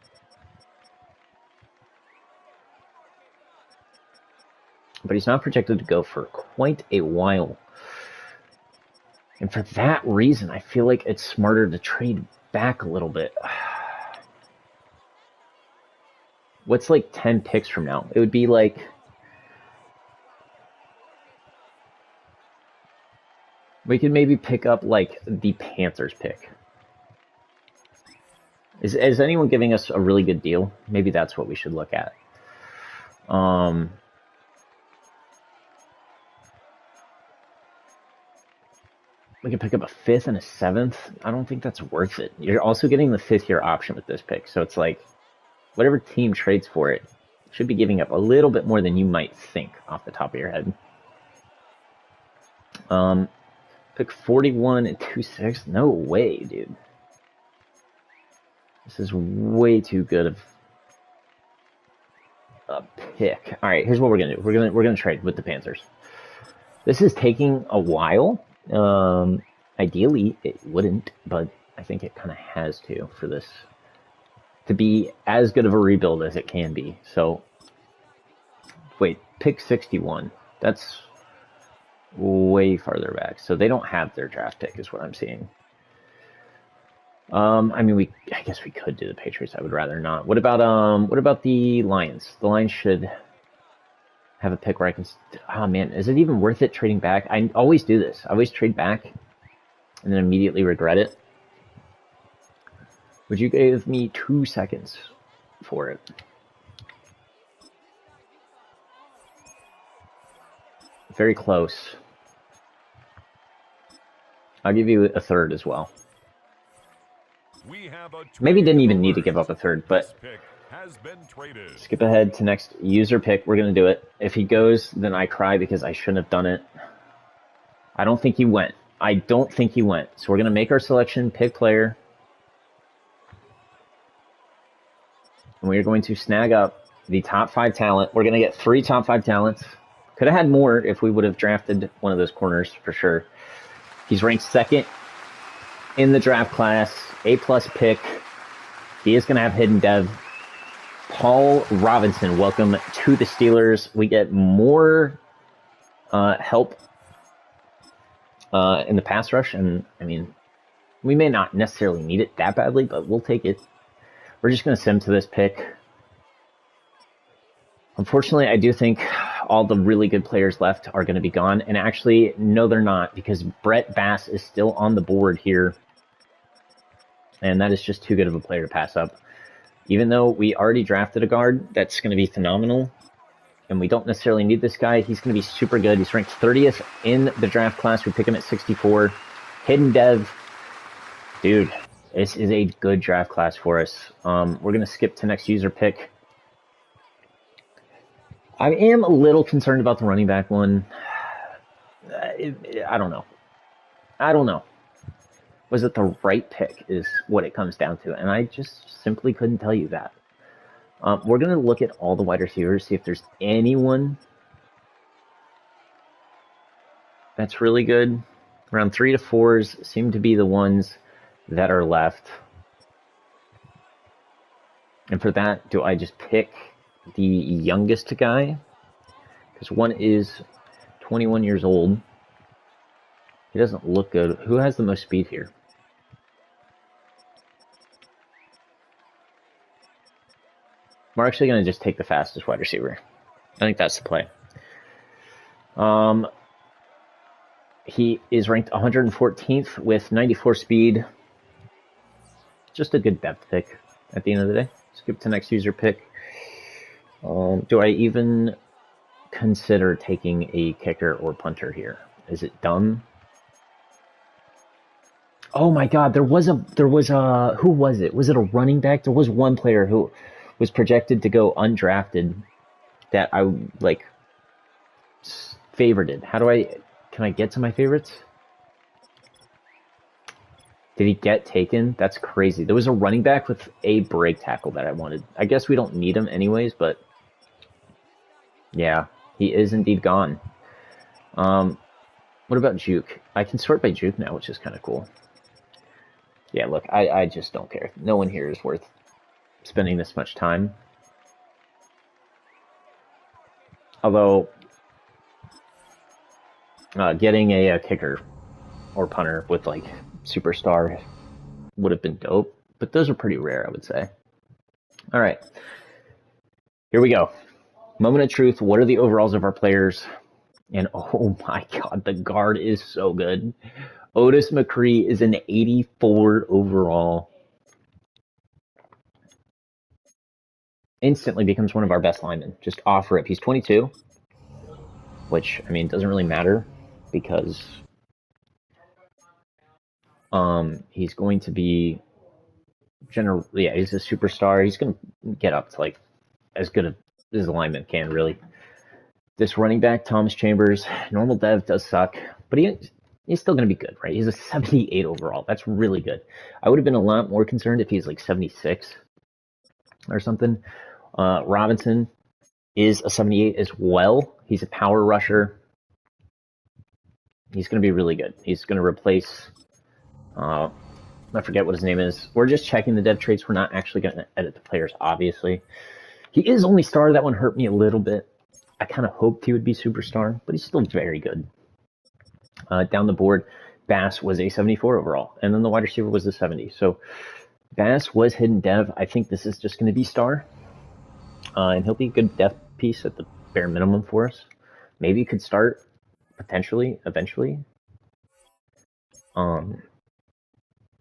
But he's not projected to go for quite a while. And for that reason, I feel like it's smarter to trade back a little bit. What's like 10 picks from now? It would be like... we could maybe pick up like the Panthers pick. Is anyone giving us a really good deal? Maybe that's what we should look at. we could pick up a 5th and a 7th. I don't think that's worth it. You're also getting the 5th-year option with this pick, so it's like whatever team trades for it should be giving up a little bit more than you might think off the top of your head. Pick 41 and 26. No way, dude. This is way too good of a pick. All right, here's what we're gonna do. We're gonna trade with the Panthers. This is taking a while. Ideally, it wouldn't, but I think it kind of has to for this to be as good of a rebuild as it can be. So, wait, pick 61. That's way farther back. So they don't have their draft pick, is what I'm seeing. I mean, I guess we could do the Patriots. I would rather not. What about the Lions? The Lions should have a pick where I can. Oh man, is it even worth it trading back? I always do this. I always trade back, and then immediately regret it. Would you give me 2 seconds for it? Very close. I'll give you a 3rd as well. Maybe didn't even need to give up a 3rd, but skip ahead to next user pick. We're going to do it. If he goes, then I cry because I shouldn't have done it. I don't think he went. So we're going to make our selection, pick player. And we are going to snag up the top 5 talent. We're going to get 3 top 5 talents. Could have had more if we would have drafted one of those corners for sure. He's ranked 2nd in the draft class, A+ pick. He is going to have hidden dev. Paul Robinson, welcome to the Steelers. We get more help in the pass rush, and I mean, we may not necessarily need it that badly, but we'll take it. We're just going to sim to this pick. Unfortunately, I do think all the really good players left are going to be gone. And actually, no, they're not, because Brett Bass is still on the board here. And that is just too good of a player to pass up. Even though we already drafted a guard that's going to be phenomenal, and we don't necessarily need this guy, he's going to be super good. He's ranked 30th in the draft class. We pick him at 64. Hidden dev. Dude, this is a good draft class for us. We're going to skip to next user pick. I am a little concerned about the running back one. I don't know. Was it the right pick is what it comes down to, and I just simply couldn't tell you that. We're going to look at all the wide receivers, see if there's anyone that's really good. Around 3 to 4s seem to be the ones that are left. And for that, do I just pick the youngest guy? Because one is 21 years old. He doesn't look good. Who has the most speed here? We're actually going to just take the fastest wide receiver. I think that's the play. He is ranked 114th with 94 speed. Just a good depth pick at the end of the day. Skip to next user pick. Do I even consider taking a kicker or punter here? Is it dumb? Oh my God, there was a who was it? Was it a running back? There was one player who was projected to go undrafted that I like favorited. Can I get to my favorites? Did he get taken? That's crazy. There was a running back with a break tackle that I wanted. I guess we don't need him anyways, but yeah, he is indeed gone. What about Juke? I can sort by Juke now, which is kind of cool. Yeah, look, I just don't care. No one here is worth spending this much time. Although, getting a kicker or punter with, like, superstar would have been dope. But those are pretty rare, I would say. All right. Here we go. Moment of truth. What are the overalls of our players? And, oh, my God, the guard is so good. Otis McCree is an 84 overall. Instantly becomes one of our best linemen. Just off rip. He's 22, which, I mean, doesn't really matter because He's going to be he's a superstar. He's going to get up to like as good as a lineman can, really. This running back, Thomas Chambers, normal dev does suck, but he's still going to be good, right? He's a 78 overall. That's really good. I would have been a lot more concerned if he's like 76 or something. Robinson is a 78 as well. He's a power rusher. He's going to be really good. He's going to replace, I forget what his name is. We're just checking the dev traits. We're not actually going to edit the players, obviously. He is only star. That one hurt me a little bit. I kind of hoped he would be superstar, but he's still very good. Down the board, Bass was a 74 overall, and then the wide receiver was a 70. So Bass was hidden dev. I think this is just going to be star, and he'll be a good depth piece at the bare minimum for us. Maybe he could start potentially, eventually.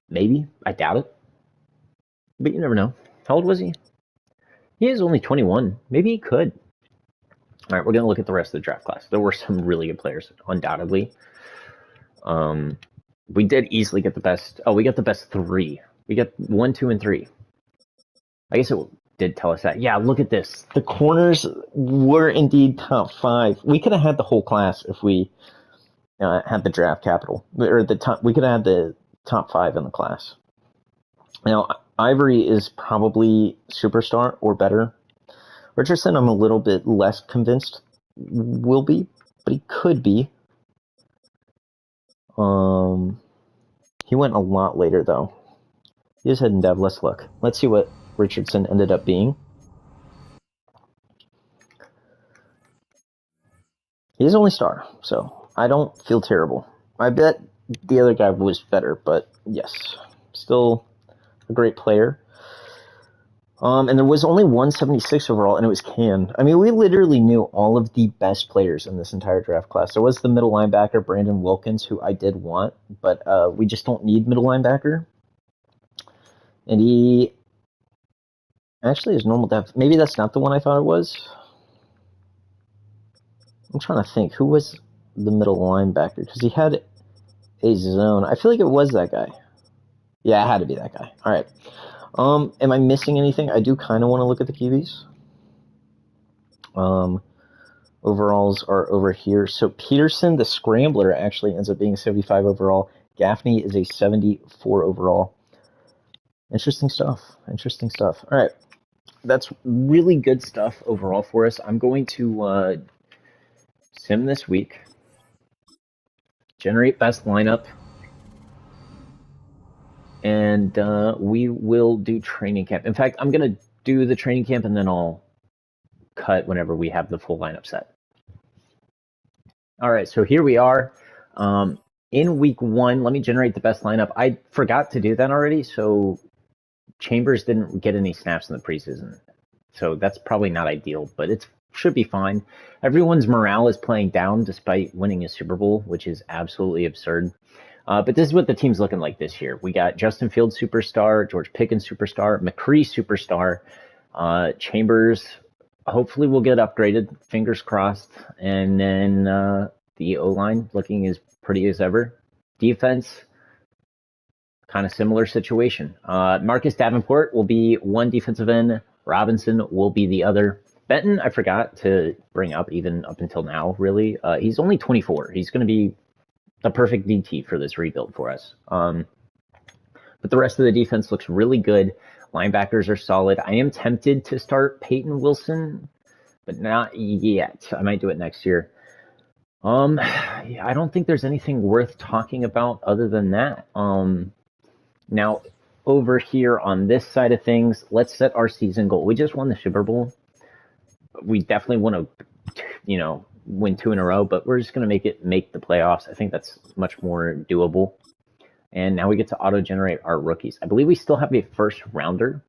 Maybe. I doubt it. But you never know. How old was he? He is only 21. Maybe he could. All right, we're going to look at the rest of the draft class. There were some really good players, undoubtedly. We did easily get the best. Oh, we got the best 3. We got 1, 2, and 3. I guess it did tell us that. Yeah, look at this. The corners were indeed top 5. We could have had the whole class if we had the draft capital, or the top. We could have had the top 5 in the class. Now, Ivory is probably superstar or better. Richardson, I'm a little bit less convinced will be, but he could be. He went a lot later, though. He is hidden dev. Let's look. Let's see what Richardson ended up being. He's only star, so I don't feel terrible. I bet the other guy was better, but yes, still a great player. And there was only 176 overall, and it was Can. I mean, we literally knew all of the best players in this entire draft class. There was the middle linebacker, Brandon Wilkins, who I did want, but we just don't need middle linebacker. And he actually is normal depth. Maybe that's not the one I thought it was. I'm trying to think. Who was the middle linebacker? Because he had a zone. I feel like it was that guy. Yeah, it had to be that guy. All right. Am I missing anything? I do kind of want to look at the QBs. Overalls are over here. So Peterson, the scrambler, actually ends up being a 75 overall. Gaffney is a 74 overall. Interesting stuff. Interesting stuff. All right. That's really good stuff overall for us. I'm going to sim this week. Generate best lineup. And we will do training camp. In fact, I'm going to do the training camp, and then I'll cut whenever we have the full lineup set. All right, so here we are. In week 1, let me generate the best lineup. I forgot to do that already, so Chambers didn't get any snaps in the preseason. So that's probably not ideal, but it should be fine. Everyone's morale is playing down despite winning a Super Bowl, which is absolutely absurd. But this is what the team's looking like this year. We got Justin Fields superstar, George Pickens superstar, McCree superstar, Chambers hopefully will get upgraded, fingers crossed, and then the O-line looking as pretty as ever. Defense, kind of similar situation. Marcus Davenport will be one defensive end. Robinson will be the other. Benton, I forgot to bring up even up until now, really. He's only 24. He's going to be the perfect DT for this rebuild for us. But the rest of the defense looks really good. Linebackers are solid. I am tempted to start Peyton Wilson, but not yet. I might do it next year. I don't think there's anything worth talking about other than that. Now, over here on this side of things, let's set our season goal. We just won the Super Bowl. We definitely want to, win 2 in a row, but we're just going to make the playoffs. I think that's much more doable. And now we get to auto-generate our rookies. I believe we still have a first rounder,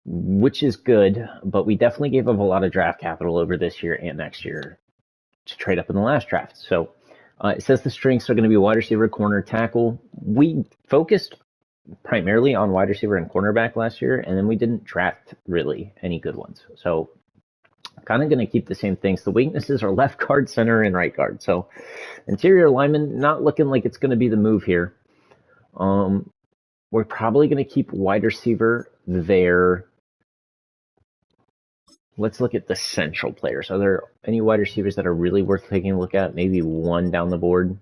which is good, but we definitely gave up a lot of draft capital over this year and next year to trade up in the last draft. So it says the strengths are going to be wide receiver, corner, tackle. We focused primarily on wide receiver and cornerback last year, and then we didn't draft really any good ones. So Kind of going to keep the same things. The weaknesses are left guard, center, and right guard. So interior lineman, not looking like it's going to be the move here. We're probably going to keep wide receiver there. Let's look at the central players. Are there any wide receivers that are really worth taking a look at? Maybe one down the board.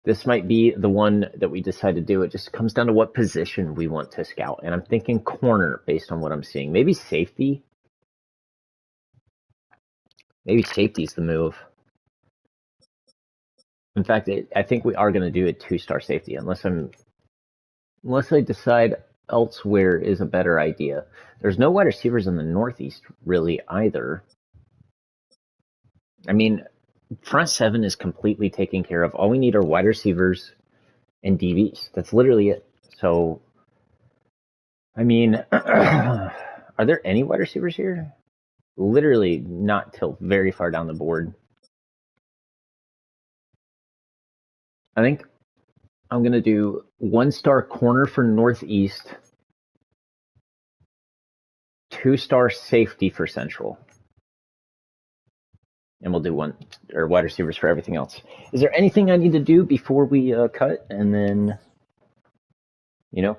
This might be the one that we decide to do. It just comes down to what position we want to scout. And I'm thinking corner based on what I'm seeing. Maybe safety. Maybe safety's the move. In fact, I think we are going to do a 2-star safety unless I decide elsewhere is a better idea. There's no wide receivers in the Northeast really either. I mean, front seven is completely taken care of. All we need are wide receivers and DBs. That's literally it. So, I mean, are there any wide receivers here? Literally not till very far down the board. I think I'm going to do 1-star corner for Northeast, 2-star safety for Central. And we'll do wide receivers for everything else. Is there anything I need to do before we cut and then,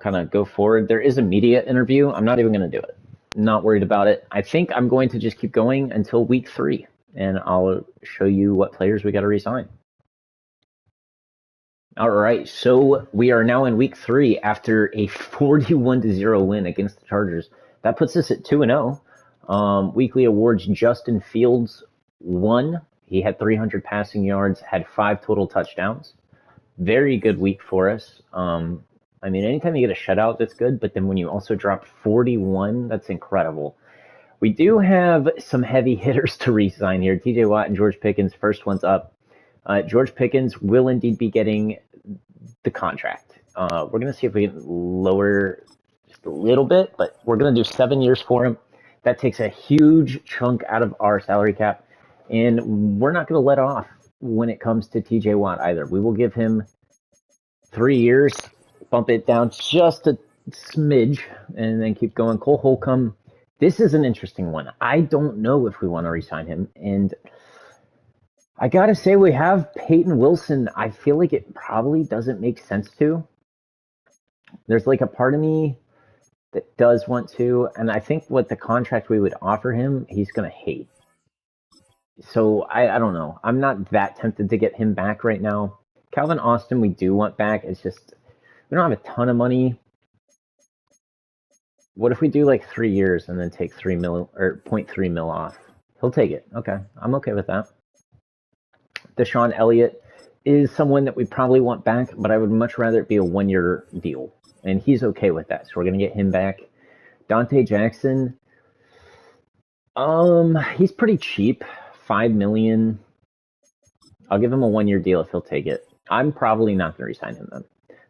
kind of go forward? There is a media interview. I'm not even going to do it. Not worried about it. I think I'm going to just keep going until week 3, and I'll show you what players we got to resign. All right, so we are now in week 3 after a 41-0 win against the Chargers. That puts us at 2-0. Weekly awards: Justin Fields won. He had 300 passing yards, had 5 total touchdowns. Very good week for us. I mean, anytime you get a shutout, that's good. But then when you also drop 41, that's incredible. We do have some heavy hitters to re-sign here. TJ Watt and George Pickens, first one's up. George Pickens will indeed be getting the contract. We're going to see if we can lower just a little bit, but we're going to do 7 years for him. That takes a huge chunk out of our salary cap, and we're not going to let off when it comes to TJ Watt either. We will give him 3 years, bump it down just a smidge, and then keep going. Cole Holcomb, this is an interesting one. I don't know if we want to re-sign him, and I gotta say, we have Peyton Wilson. I feel like it probably doesn't make sense to. There's like a part of me that does want to, and I think what the contract we would offer him, he's gonna hate. So I don't know. I'm not that tempted to get him back right now. Calvin Austin, we do want back. It's just we don't have a ton of money. What if we do like 3 years and then take 3 mil or 0.3 mil off? He'll take it. Okay, I'm okay with that. Deshaun Elliott is someone that we probably want back, but I would much rather it be a 1-year deal, and he's okay with that. So we're gonna get him back. Dante Jackson, he's pretty cheap, $5 million. I'll give him a 1-year deal if he'll take it. I'm probably not gonna resign him then.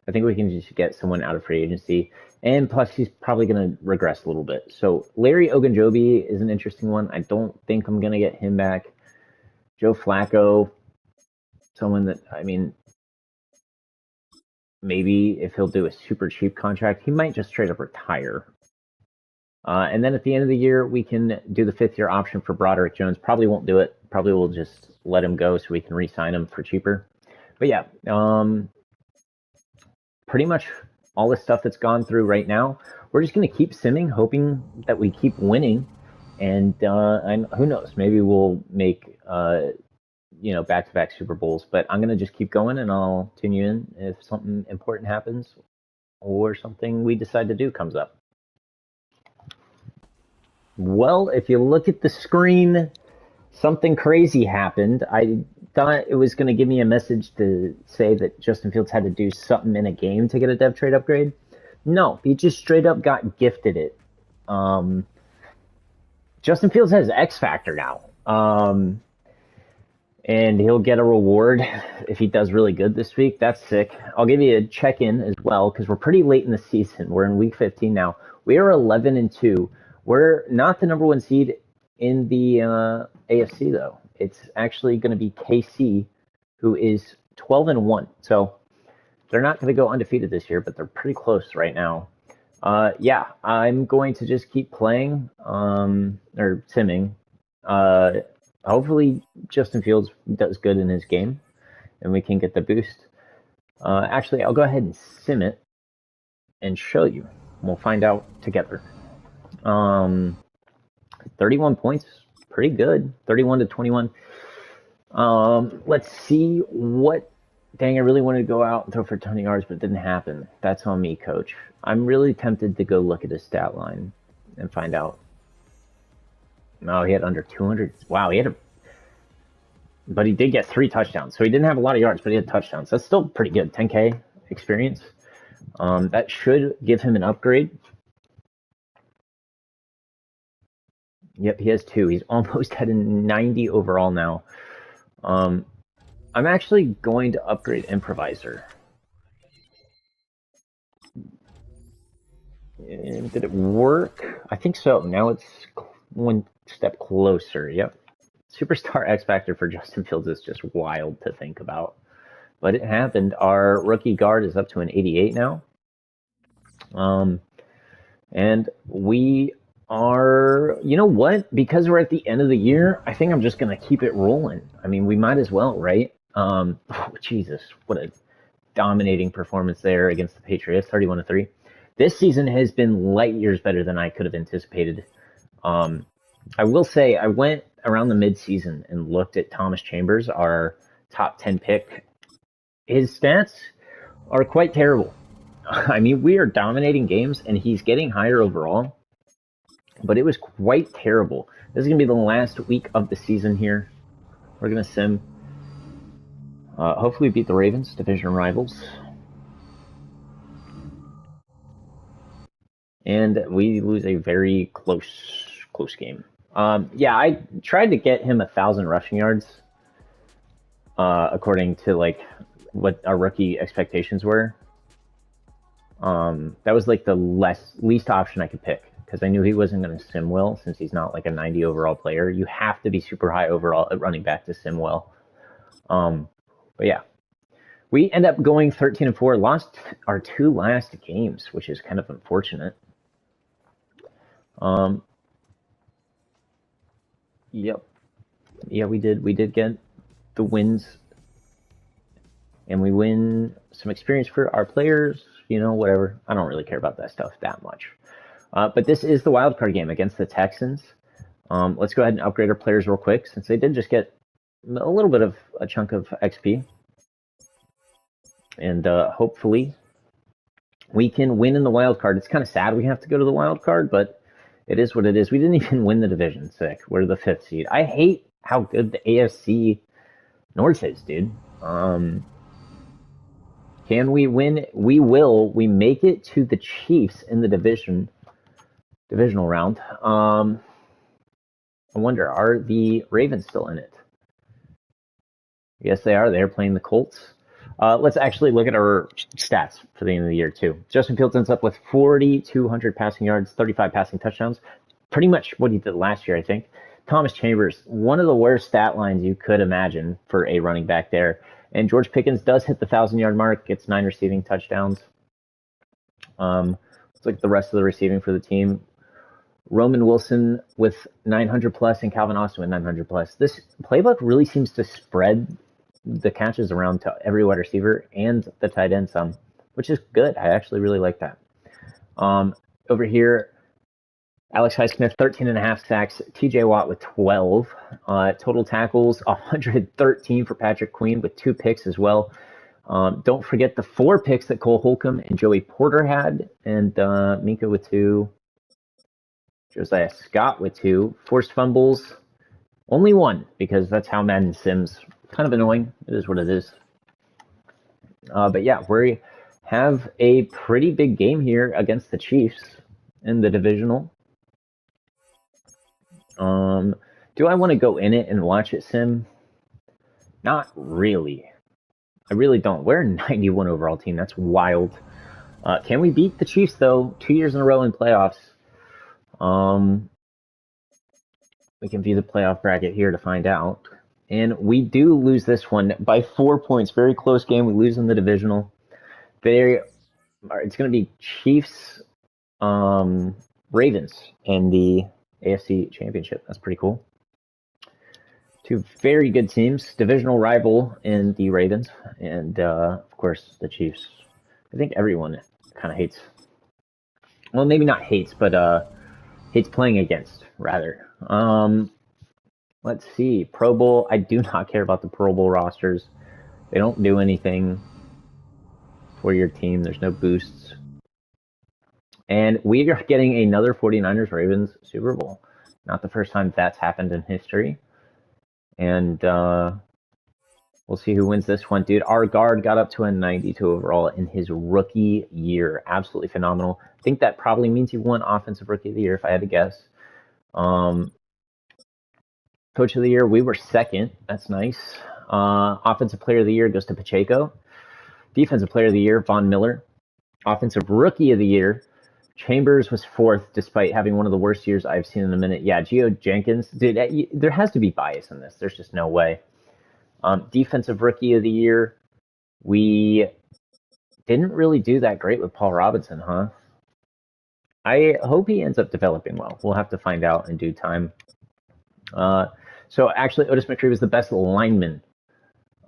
I think we can just get someone out of free agency, and plus he's probably gonna regress a little bit. So Larry Ogunjobi is an interesting one. I don't think I'm gonna get him back. Joe Flacco, someone that, I mean, maybe if he'll do a super cheap contract, he might just straight up retire. And then at the end of the year, we can do the 5th-year option for Broderick Jones. Probably won't do it. Probably will just let him go so we can re-sign him for cheaper. But yeah, pretty much all the stuff that's gone through right now. We're just going to keep simming, hoping that we keep winning. And who knows, maybe we'll make back-to-back Super Bowls. But I'm going to just keep going, and I'll tune you in if something important happens or something we decide to do comes up. Well, if you look at the screen, something crazy happened. I thought it was going to give me a message to say that Justin Fields had to do something in a game to get a dev trade upgrade. No, he just straight up got gifted it. Justin Fields has X Factor now. And he'll get a reward if he does really good this week. That's sick. I'll give you a check-in as well because we're pretty late in the season. We're in week 15 now. We are 11-2. We're not the number 1 seed in the AFC though. It's actually going to be KC, who is 12-1. So they're not going to go undefeated this year, but they're pretty close right now. Yeah, I'm going to just keep playing or simming. Hopefully Justin Fields does good in his game, and we can get the boost. Actually, I'll go ahead and sim it and show you. We'll find out together. 31 points, pretty good. 31 to 21. Let's see what. Dang, I really wanted to go out and throw for 20 yards, but it didn't happen. That's on me, coach. I'm really tempted to go look at his stat line and find out. No, he had under 200. Wow, he had a. But he did get 3 touchdowns, so he didn't have a lot of yards, but he had touchdowns. That's still pretty good. 10K experience. That should give him an upgrade. Yep, he has 2. He's almost at a 90 overall now. I'm actually going to upgrade Improviser. And did it work? I think so. Now it's one step closer. Yep. Superstar X Factor for Justin Fields is just wild to think about. But it happened. Our rookie guard is up to an 88 now. And we are, you know what? Because we're at the end of the year, I think I'm just going to keep it rolling. I mean, we might as well, right? Oh, Jesus, what a dominating performance there against the Patriots, 31-3. This season has been light years better than I could have anticipated. I will say I went around the midseason and looked at Thomas Chambers, our top 10 pick. His stats are quite terrible. I mean, we are dominating games, and he's getting higher overall, but it was quite terrible. This is going to be the last week of the season here. We're going to sim. Hopefully beat the Ravens, division rivals. And we lose a very close game. Yeah, I tried to get him 1,000 rushing yards, according to like what our rookie expectations were. That was like the least option I could pick because I knew he wasn't going to sim well since he's not like a 90 overall player. You have to be super high overall at running back to sim well. But yeah, we end up going 13-4, lost our 2 last games, which is kind of unfortunate. Yep. Yeah, we did get the wins, and we win some experience for our players, you know, whatever. I don't really care about that stuff that much. But this is the wild card game against the Texans. Let's go ahead and upgrade our players real quick since they did just get a little bit of a chunk of XP. And hopefully we can win in the wild card. It's kind of sad we have to go to the wild card, but it is what it is. We didn't even win the division. Sick. We're the 5th seed. I hate how good the AFC North is, dude. Can we win? We will. We make it to the Chiefs in the divisional round. I wonder, are the Ravens still in it? Yes, they are. They're playing the Colts. Let's actually look at our stats for the end of the year, too. Justin Fields ends up with 4,200 passing yards, 35 passing touchdowns. Pretty much what he did last year, I think. Thomas Chambers, one of the worst stat lines you could imagine for a running back there. And George Pickens does hit the 1,000-yard mark, gets 9 receiving touchdowns. Looks like the rest of the receiving for the team. Roman Wilson with 900 plus and Calvin Austin with 900 plus. This playbook really seems to spread the catches around to every wide receiver and the tight end some, which is good. I actually really like that. Over here, Alex Highsmith, 13.5 sacks. TJ Watt with 12. Total tackles, 113 for Patrick Queen with 2 picks as well. Don't forget the 4 picks that Cole Holcomb and Joey Porter had, and Minka with 2. Josiah Scott with 2. Forced fumbles, only 1, because that's how Madden sims. Kind of annoying. It is what it is. But yeah, we have a pretty big game here against the Chiefs in the divisional. Do I want to go in it and watch it sim? Not really. I really don't. We're a 91 overall team. That's wild. Can we beat the Chiefs, though? 2 years in a row in playoffs. We can view the playoff bracket here to find out. And we do lose this one by 4 points. Very close game. We lose in the divisional. It's going to be Chiefs, Ravens in the AFC Championship. That's pretty cool. Two very good teams, divisional rival in the Ravens, and of course the Chiefs. I think everyone kind of hates. Well, maybe not hates, but hates playing against rather. Let's see, Pro Bowl. I do not care about the Pro Bowl rosters. They don't do anything for your team. There's no boosts. And we are getting another 49ers Ravens Super Bowl. Not the first time that's happened in history. And we'll see who wins this one. Dude, our guard got up to a 92 overall in his rookie year. Absolutely phenomenal. I think that probably means he won Offensive Rookie of the Year, if I had to guess. Coach of the Year, we were second. That's nice. Offensive Player of the Year goes to Pacheco. Defensive Player of the Year, Von Miller. Offensive Rookie of the Year, Chambers was fourth, despite having one of the worst years I've seen in a minute. Yeah, Geo Jenkins. Dude, there has to be bias in this. There's just no way. Defensive Rookie of the Year, we didn't really do that great with Paul Robinson, huh? I hope he ends up developing well. We'll have to find out in due time. So actually, Otis McCree was the best lineman.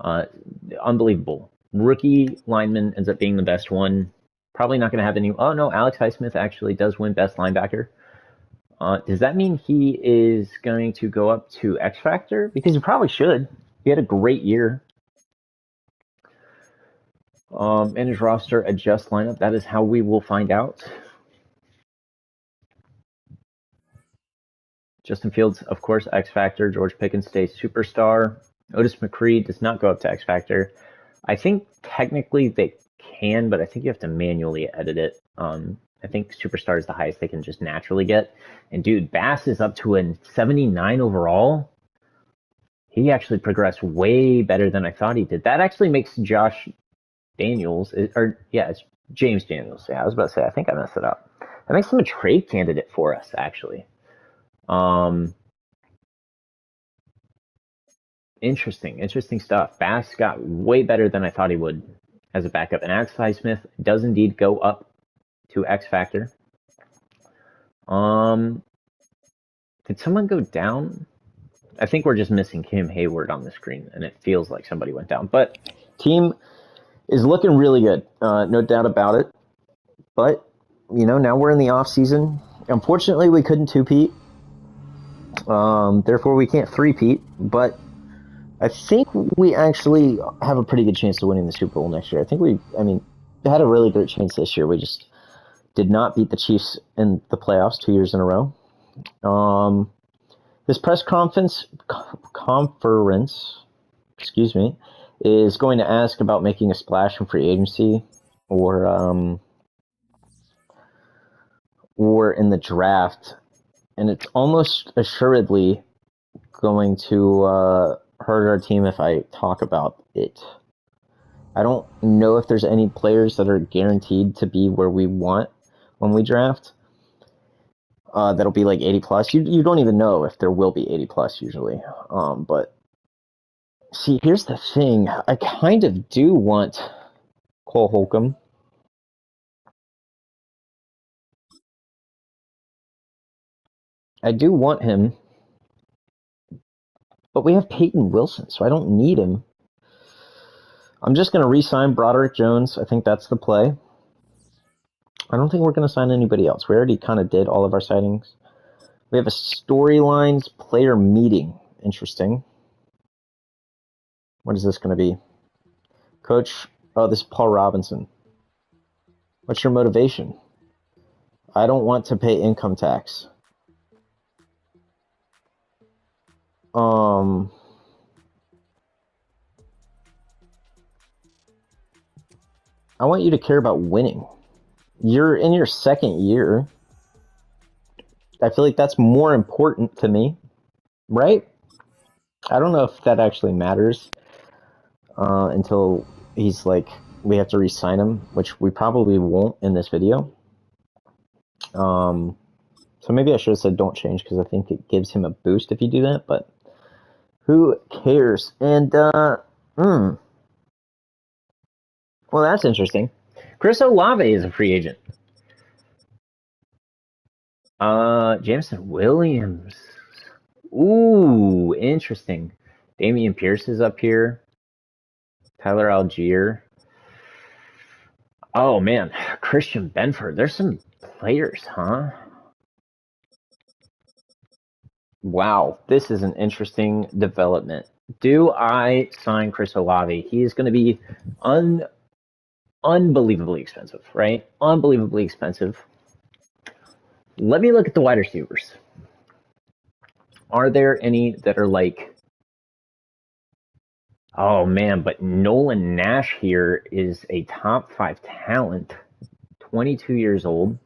Unbelievable. Rookie lineman ends up being the best one. Probably not going to have any. Oh, no, Alex Highsmith actually does win best linebacker. Does that mean he is going to go up to X Factor? Because he probably should. He had a great year. Manage roster, adjust lineup. That is how we will find out. Justin Fields, of course, X Factor. George Pickens stays superstar. Otis McCree does not go up to X Factor. I think technically they can, but I think you have to manually edit it. I think superstar is the highest they can just naturally get. And dude, Bass is up to a 79 overall. He actually progressed way better than I thought he did. That actually makes Josh Daniels, it's James Daniels. Yeah, I was about to say, I think I messed it up. That makes him a trade candidate for us, actually. Interesting stuff. Bass got way better than I thought he would as a backup. And Alex Highsmith does indeed go up to X Factor. Did someone go down? I think we're just missing Kim Hayward on the screen, and it feels like somebody went down. But team is looking really good, no doubt about it. But, now we're in the off season. Unfortunately, we couldn't two-peat. Therefore, we can't three-peat. But I think we actually have a pretty good chance of winning the Super Bowl next year. I think we had a really great chance this year. We just did not beat the Chiefs in the playoffs 2 years in a row. This press conference, is going to ask about making a splash in free agency or in the draft, and it's almost assuredly going to hurt our team if I talk about it. I don't know if there's any players that are guaranteed to be where we want when we draft. That'll be like 80 plus. You don't even know if there will be 80 plus usually. But see, here's the thing. I kind of do want Cole Holcomb. I do want him. But we have Peyton Wilson, so I don't need him. I'm just going to re-sign Broderick Jones. I think that's the play. I don't think we're going to sign anybody else. We already kind of did all of our signings. We have a storylines player meeting. Interesting. What is this going to be? Coach, this is Paul Robinson. What's your motivation? I don't want to pay income tax. I want you to care about winning. You're in your second year. I feel like that's more important to me, right? I don't know if that actually matters until he's like, we have to re-sign him, which we probably won't in this video. So maybe I should have said don't change because I think it gives him a boost if you do that, but who cares? And, well, that's interesting. Chris Olave is a free agent. Jameson Williams. Ooh, interesting. Damian Pierce is up here. Tyler Algier. Oh, man. Christian Benford. There's some players, huh? Wow. This is an interesting development. Do I sign Chris Olave? He is going to be unbelievably expensive, right? Unbelievably expensive. Let me look at the wide receivers. Are there any that are like, oh man, but Nolan Nash here is a top 5 talent, 22 years old.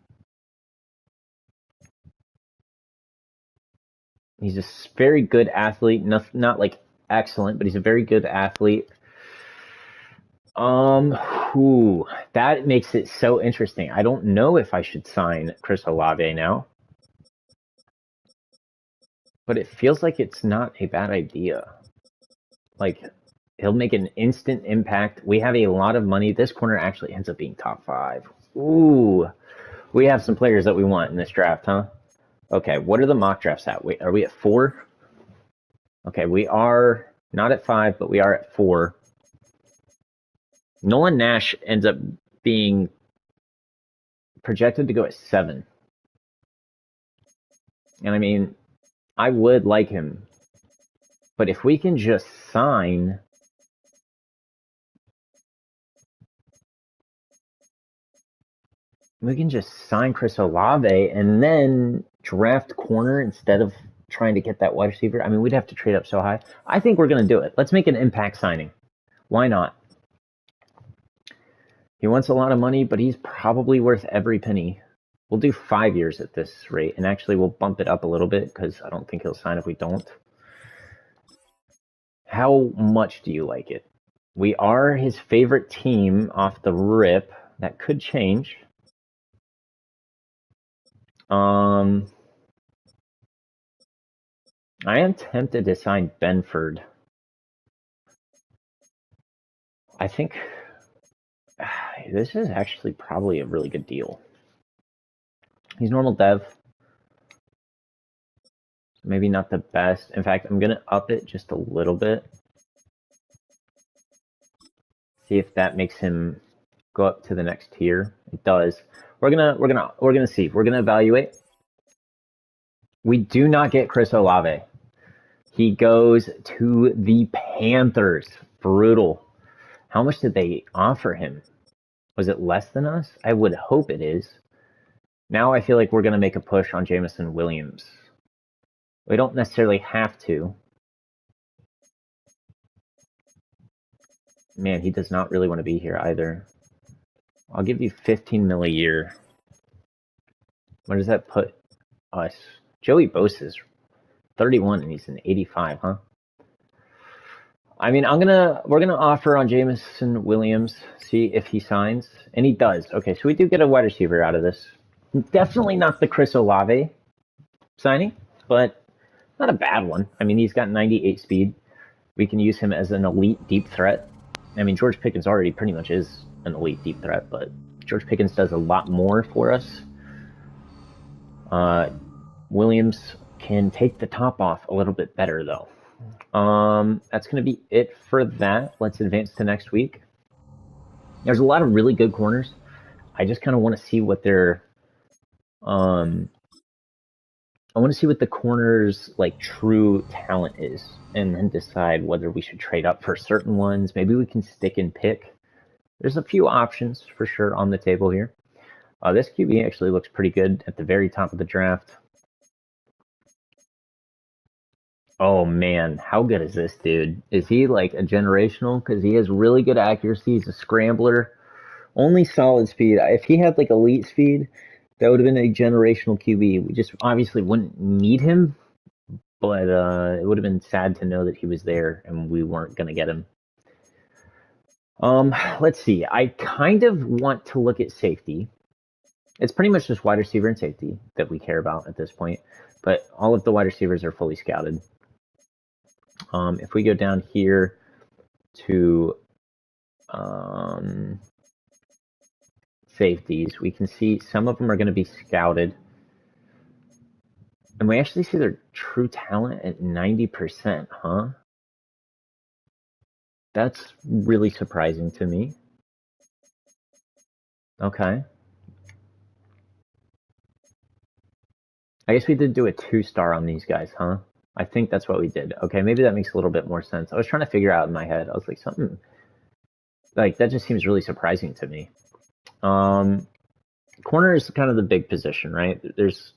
He's a very good athlete, not like excellent, but he's a very good athlete. That makes it so interesting. I don't know if I should sign Chris Olave now, but it feels like it's not a bad idea. Like, he'll make an instant impact. We have a lot of money. This corner actually ends up being top 5. Ooh, we have some players that we want in this draft, huh? Okay, what are the mock drafts at? Wait, are we at 4? Okay, we are not at 5, but we are at 4. Nolan Nash ends up being projected to go at 7. And I mean, I would like him. But if we can just sign Chris Olave and then draft corner instead of trying to get that wide receiver. I mean, we'd have to trade up so high. I think we're going to do it. Let's make an impact signing. Why not? He wants a lot of money, but he's probably worth every penny. We'll do 5 years at this rate, and actually we'll bump it up a little bit because I don't think he'll sign if we don't. How much do you like it? We are his favorite team off the rip. That could change. I am tempted to sign Benford. I think this is actually probably a really good deal. He's normal dev. Maybe not the best. In fact, I'm going to up it just a little bit. See if that makes him go up to the next tier. It does. We're gonna see. We're gonna evaluate. We do not get Chris Olave. He goes to the Panthers. Brutal. How much did they offer him? Was it less than us? I would hope it is. Now I feel like we're going to make a push on Jameson Williams. We don't necessarily have to. Man, he does not really want to be here either. I'll give you 15 mil a year. Where does that put us? Joey Bosa's 31 and he's an 85, huh? I mean, we're gonna offer on Jameson Williams, see if he signs, and he does. Okay, so we do get a wide receiver out of this. Definitely not the Chris Olave signing, but not a bad one. I mean, he's got 98 speed. We can use him as an elite deep threat. I mean, George Pickens already pretty much is an elite deep threat, but George Pickens does a lot more for us. Williams can take the top off a little bit better, though. That's going to be it for that. Let's advance to next week. There's a lot of really good corners. I just kind of want to see what their I want to see what the corner's like true talent is, and then decide whether we should trade up for certain ones. Maybe we can stick and pick. There's a few options for sure on the table here. This QB actually looks pretty good at the very top of the draft. Oh man, how good is this dude? Is he like a generational? Because he has really good accuracy. He's a scrambler. Only solid speed. If he had like elite speed, that would have been a generational QB. We just obviously wouldn't need him, but it would have been sad to know that he was there and we weren't going to get him. Let's see. I kind of want to look at safety. It's pretty much just wide receiver and safety that we care about at this point, but all of the wide receivers are fully scouted. If we go down here to safeties, we can see some of them are going to be scouted. And we actually see their true talent at 90%, huh? That's really surprising to me. Okay. I guess we did do a 2-star on these guys, huh? I think that's what we did. Okay, maybe that makes a little bit more sense. I was trying to figure out in my head. I was like, something like that just seems really surprising to me. Corner is kind of the big position, right? There's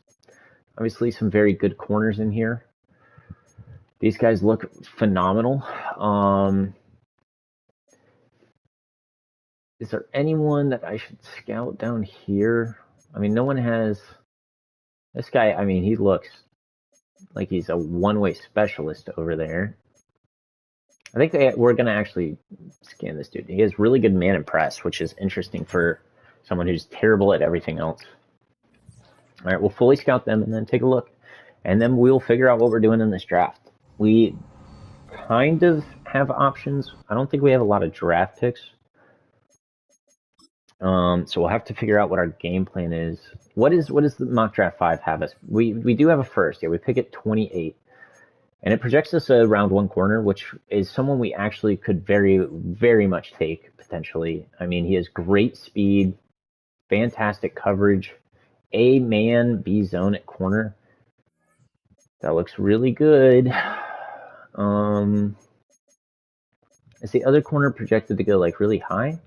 obviously some very good corners in here. These guys look phenomenal. Is there anyone that I should scout down here? I mean, no one has... This guy, I mean, he looks like he's a one-way specialist over there. I think we're going to actually scan this dude. He has really good man and press, which is interesting for someone who's terrible at everything else. All right, we'll fully scout them and then take a look. And then we'll figure out what we're doing in this draft. We kind of have options. I don't think we have a lot of draft picks. So we'll have to figure out what our game plan is. What does the mock draft 5 have us? We do have a first. Yeah, we pick at 28. And it projects us a round 1 corner, which is someone we actually could very, very much take, potentially. I mean, he has great speed, fantastic coverage, A man, B zone at corner. That looks really good. Is the other corner projected to go like really high?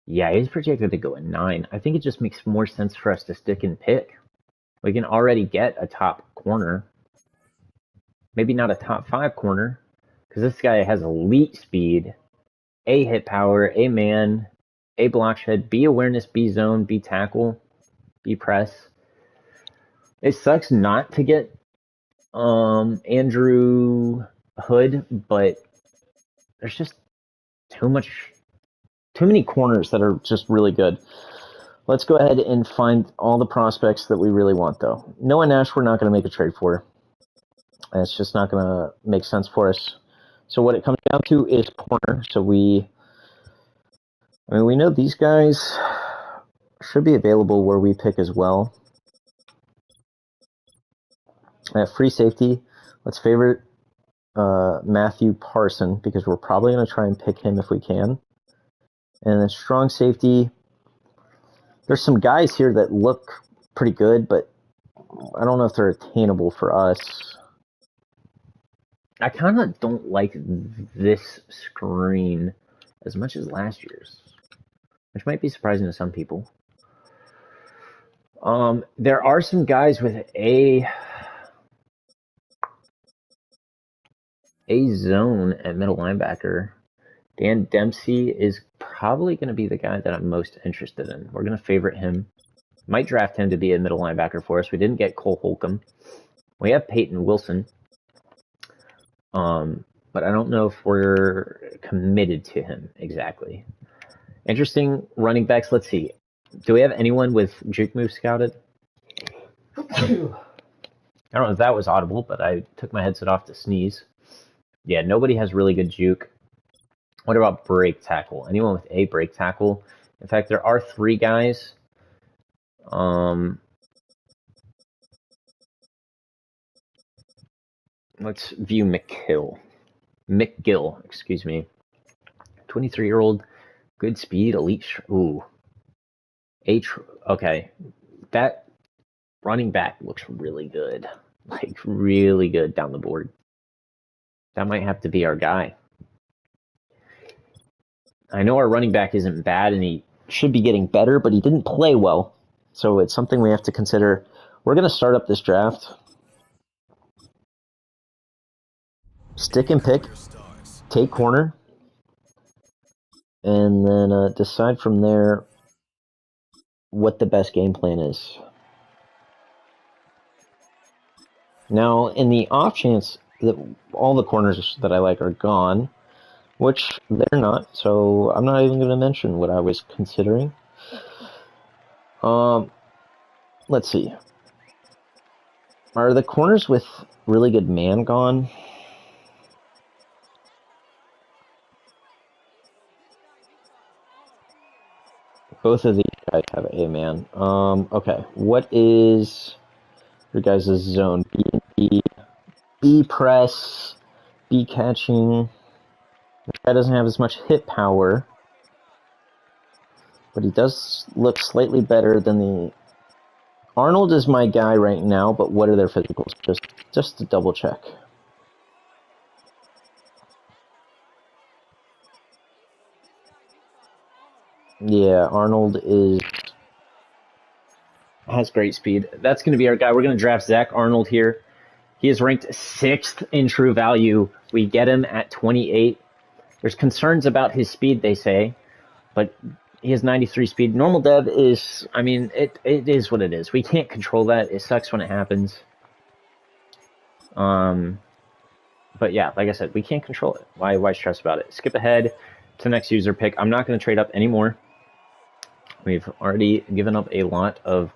Yeah, he's projected to go at 9. I think it just makes more sense for us to stick and pick. We can already get a top corner. Maybe not a top 5 corner, because this guy has elite speed, A hit power, A man, A block shed, B awareness, B zone, B tackle, B press. It sucks not to get Andrew Hood, but there's just too many corners that are just really good. Let's go ahead and find all the prospects that we really want, though. Noah Nash, we're not going to make a trade for. And it's just not going to make sense for us. So what it comes down to is corner. So we know these guys should be available where we pick as well. At free safety, let's favorite Matthew Parson, because we're probably going to try and pick him if we can. And then strong safety, there's some guys here that look pretty good, but I don't know if they're attainable for us. I kind of don't like this screen as much as last year's, which might be surprising to some people. There are some guys with a zone at middle linebacker. Dan Dempsey is probably going to be the guy that I'm most interested in. We're going to favorite him. Might draft him to be a middle linebacker for us. We didn't get Cole Holcomb. We have Peyton Wilson. But I don't know if we're committed to him exactly. Interesting running backs. Let's see. Do we have anyone with juke move scouted? I don't know if that was audible, but I took my headset off to sneeze. Yeah, nobody has really good juke. What about break tackle? Anyone with a break tackle? In fact, there are 3 guys. Let's view McGill, excuse me. 23-year-old, good speed, elite. Ooh. Okay. That running back looks really good. Like, really good down the board. That might have to be our guy. I know our running back isn't bad, and he should be getting better, but he didn't play well. So it's something we have to consider. We're going to start up this draft. Stick and pick. Take corner. And then decide from there what the best game plan is. Now, in the off chance that all the corners that I like are gone, which they're not, so I'm not even going to mention what I was considering. Let's see. Are the corners with really good man gone? Both of these guys have a man. Okay. What is your guys' zone? B and B, B press, B catching. This guy doesn't have as much hit power, but he does look slightly better than the... Arnold is my guy right now, but what are their physicals? Just to double check. Yeah, Arnold has great speed. That's going to be our guy. We're going to draft Zach Arnold here. He is ranked 6th in true value. We get him at 28. There's concerns about his speed, they say, but he has 93 speed. Normal dev is, I mean, it is what it is. We can't control that. It sucks when it happens. But yeah, like I said, we can't control it. Why stress about it? Skip ahead to the next user pick. I'm not going to trade up anymore. We've already given up a lot of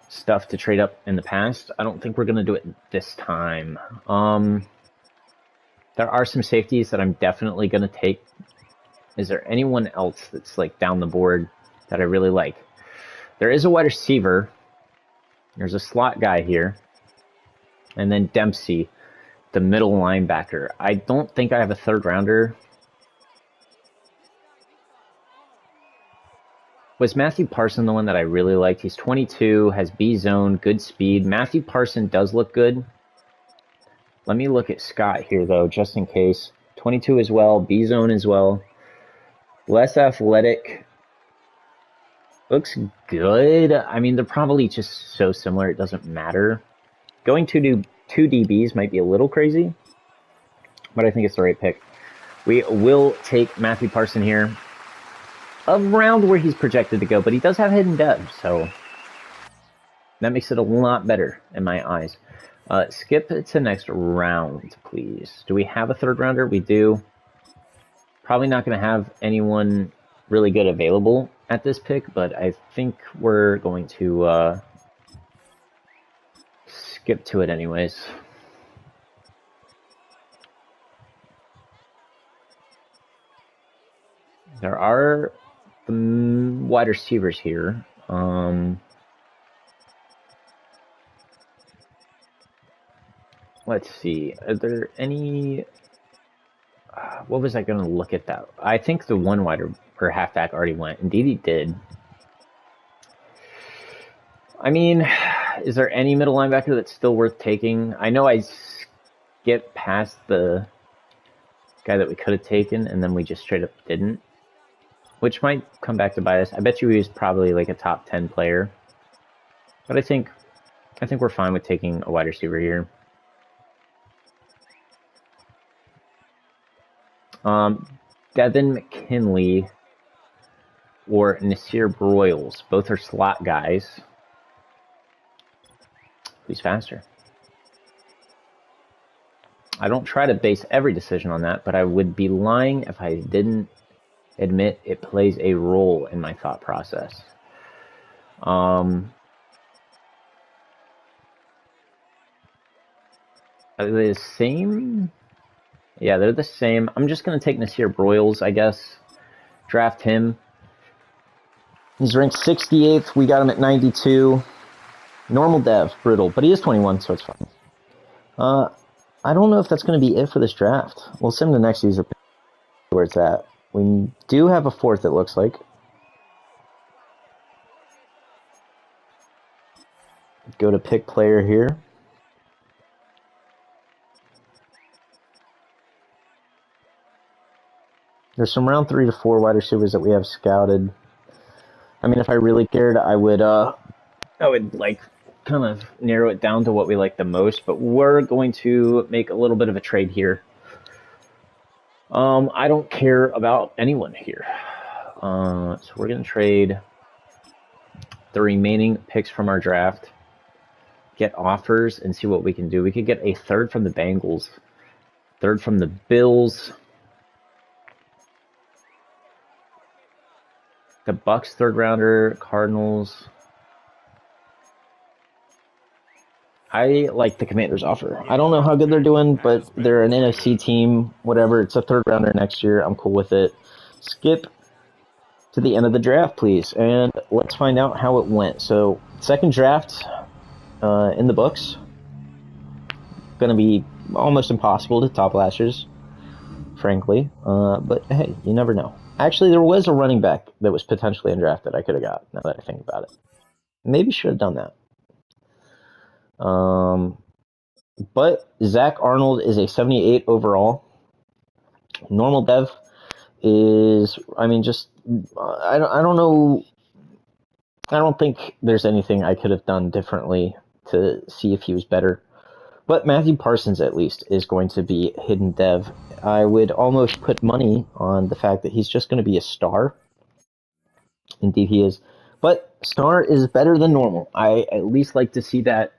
stuff to trade up in the past. I don't think we're going to do it this time. There are some safeties that I'm definitely going to take. Is there anyone else that's like down the board that I really like? There is a wide receiver. There's a slot guy here. And then Dempsey, the middle linebacker. I don't think I have a third rounder. Was Matthew Parson the one that I really liked? He's 22, has B-zone, good speed. Matthew Parson does look good. Let me look at Scott here, though, just in case. 22 as well, B-zone as well. Less athletic. Looks good. I mean, they're probably just so similar, it doesn't matter. Going to two DBs might be a little crazy, but I think it's the right pick. We will take Matthew Parson here. Around where he's projected to go, but he does have hidden depth, so that makes it a lot better in my eyes. Skip to next round, please. Do we have a third rounder? We do. Probably not going to have anyone really good available at this pick, but I think we're going to skip to it anyways. There are wide receivers here. Let's see. Are there any... what was I going to look at that? I think the one wide or halfback already went. Indeed he did. I mean, is there any middle linebacker that's still worth taking? I know I skipped past the guy that we could have taken, and then we just straight up didn't. Which might come back to bite us. I bet you he was probably like a top 10 player. But I think we're fine with taking a wide receiver here. Devin McKinley or Nasir Broyles. Both are slot guys. Who's faster? I don't try to base every decision on that, but I would be lying if I didn't admit it plays a role in my thought process. Are they the same? Yeah, they're the same. I'm just going to take Nasir Broyles, I guess. Draft him. He's ranked 68th. We got him at 92. Normal dev, brutal, but he is 21, so it's fine. I don't know if that's going to be it for this draft. We'll send him the next user where it's at. We do have a fourth, it looks like. Go to pick player here. There's some round 3 to 4 wide receivers that we have scouted. I mean, if I really cared, I would like kind of narrow it down to what we like the most, but we're going to make a little bit of a trade here. I don't care about anyone here. So we're going to trade the remaining picks from our draft, get offers, and see what we can do. We could get a third from the Bengals, third from the Bills, the Bucks third rounder, Cardinals. I like the Commanders' offer. I don't know how good they're doing, but they're an NFC team, whatever. It's a third rounder next year. I'm cool with it. Skip to the end of the draft, please, and let's find out how it went. So, second draft in the books. Going to be almost impossible to top last year's. frankly. But hey, you never know. Actually, there was a running back that was potentially undrafted I could have got, now that I think about it. Maybe should have done that. But Zach Arnold is a 78 overall. Normal dev is, I mean, just, I don't know. I don't think there's anything I could have done differently to see if he was better. But Matthew Parsons, at least, is going to be hidden dev. I would almost put money on the fact that he's just going to be a star. Indeed, he is. But star is better than normal. I at least like to see that,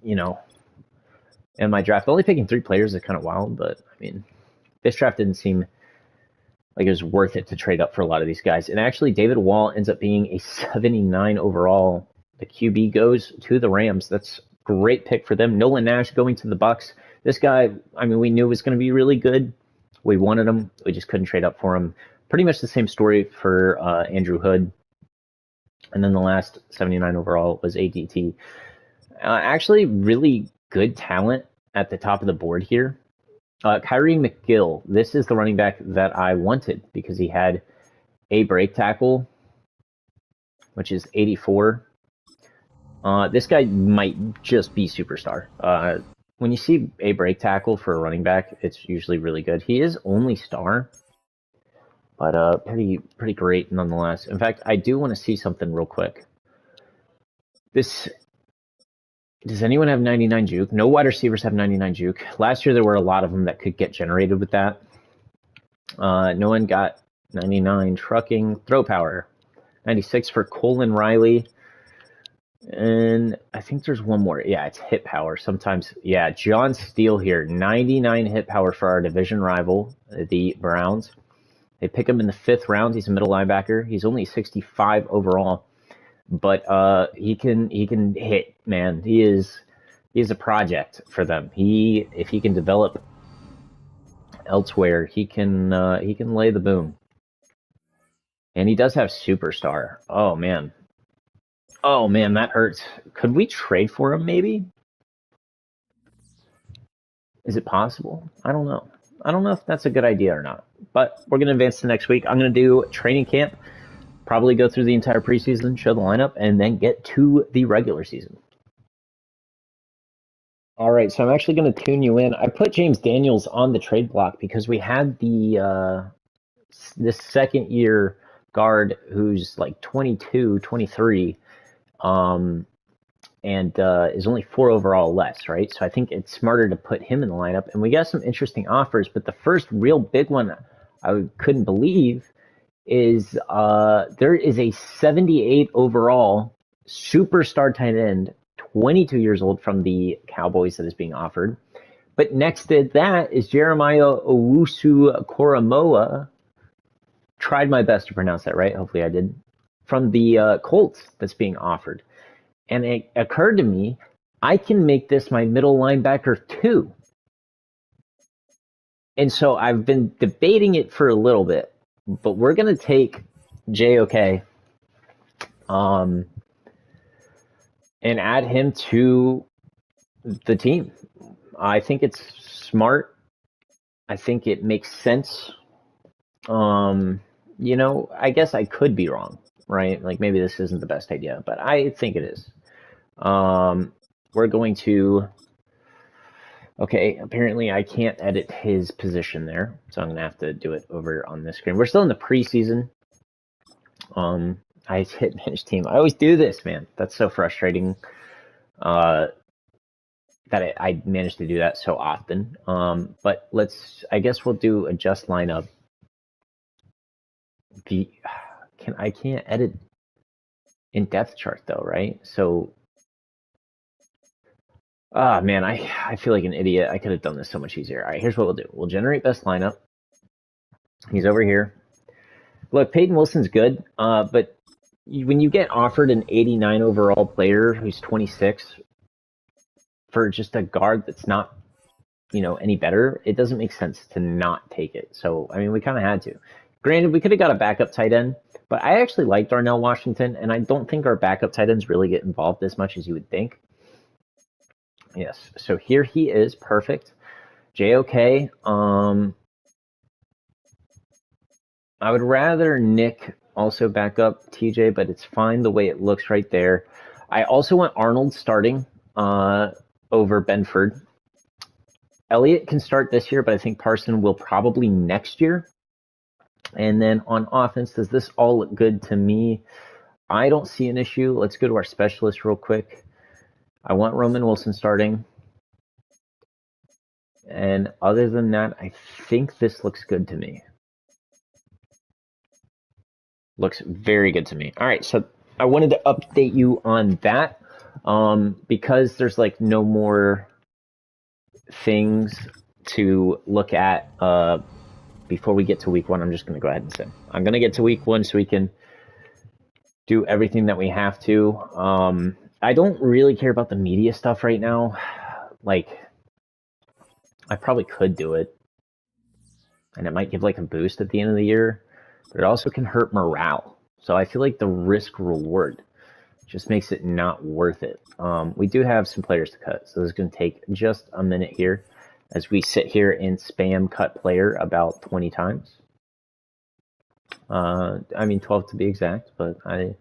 you know, in my draft. Only picking 3 players is kind of wild, but I mean, this draft didn't seem like it was worth it to trade up for a lot of these guys. And actually, David Wall ends up being a 79 overall. The QB goes to the Rams. That's a great pick for them. Nolan Nash going to the Bucs. This guy, I mean, we knew was going to be really good. We wanted him. We just couldn't trade up for him. Pretty much the same story for Andrew Hood. And then the last 79 overall was ADT. Actually, really good talent at the top of the board here. Kyrie McGill, this is the running back that I wanted because he had a break tackle, which is 84. This guy might just be superstar. When you see a break tackle for a running back, it's usually really good. He is only star, but pretty great nonetheless. In fact, I do want to see something real quick. Does anyone have 99 juke? No wide receivers have 99 juke. Last year, there were a lot of them that could get generated with that. No one got 99 trucking. Throw power. 96 for Colin Riley. And I think there's one more. Yeah, it's hit power. Sometimes, yeah, John Steele here. 99 hit power for our division rival, the Browns. They pick him in the 5th round. He's a middle linebacker. He's only 65 overall. But he can hit, man. He is a project for them. If he can develop elsewhere, he can lay the boom. And he does have superstar. Oh man, that hurts. Could we trade for him? Maybe. Is it possible? I don't know. I don't know if that's a good idea or not. But we're gonna advance to next week. I'm gonna do training camp. Probably go through the entire preseason, show the lineup, and then get to the regular season. All right, so I'm actually going to tune you in. I put James Daniels on the trade block because we had this second year guard who's like 22, 23, and is only 4 overall less, right? So I think it's smarter to put him in the lineup. And we got some interesting offers, but the first real big one I couldn't believe is there is a 78 overall superstar tight end, 22 years old, from the Cowboys that is being offered. But next to that is Jeremiah Owusu-Koramoah. Tried my best to pronounce that right. Hopefully I did. From the Colts that's being offered. And it occurred to me, I can make this my middle linebacker too. And so I've been debating it for a little bit. But we're going to take JOK and add him to the team. I think it's smart. I think it makes sense. You know, I guess I could be wrong, right? Like maybe this isn't the best idea, but I think it is. We're going to... Okay, apparently I can't edit his position there, so I'm going to have to do it over on this screen. We're still in the preseason. I hit manage team. I always do this, man. That's so frustrating that I managed to do that so often. But I guess we'll do adjust lineup. I can't edit in depth chart though, right? So... Ah, man, I feel like an idiot. I could have done this so much easier. All right, here's what we'll do. We'll generate best lineup. He's over here. Look, Peyton Wilson's good, but when you get offered an 89 overall player who's 26 for just a guard that's not, any better, it doesn't make sense to not take it. So, I mean, we kind of had to. Granted, we could have got a backup tight end, but I actually like Darnell Washington, and I don't think our backup tight ends really get involved as much as you would think. Yes, so here he is, perfect. JOK, I would rather Nick also back up TJ, but it's fine the way it looks right there. I also want Arnold starting over Benford. Elliott can start this year, but I think Parson will probably next year. And then on offense, does this all look good to me? I don't see an issue. Let's go to our specialist real quick. I want Roman Wilson starting. And other than that, I think this looks good to me. Looks very good to me. All right, so I wanted to update you on that because there's like no more things to look at before we get to week one. I'm just going to go ahead and say I'm going to get to week one so we can do everything that we have to. I don't really care about the media stuff right now. Like, I probably could do it, and it might give like a boost at the end of the year, but it also can hurt morale. So I feel like the risk reward just makes it not worth it. We do have some players to cut, so this is going to take just a minute here as we sit here and spam cut player about 20 times. I mean 12 to be exact, but I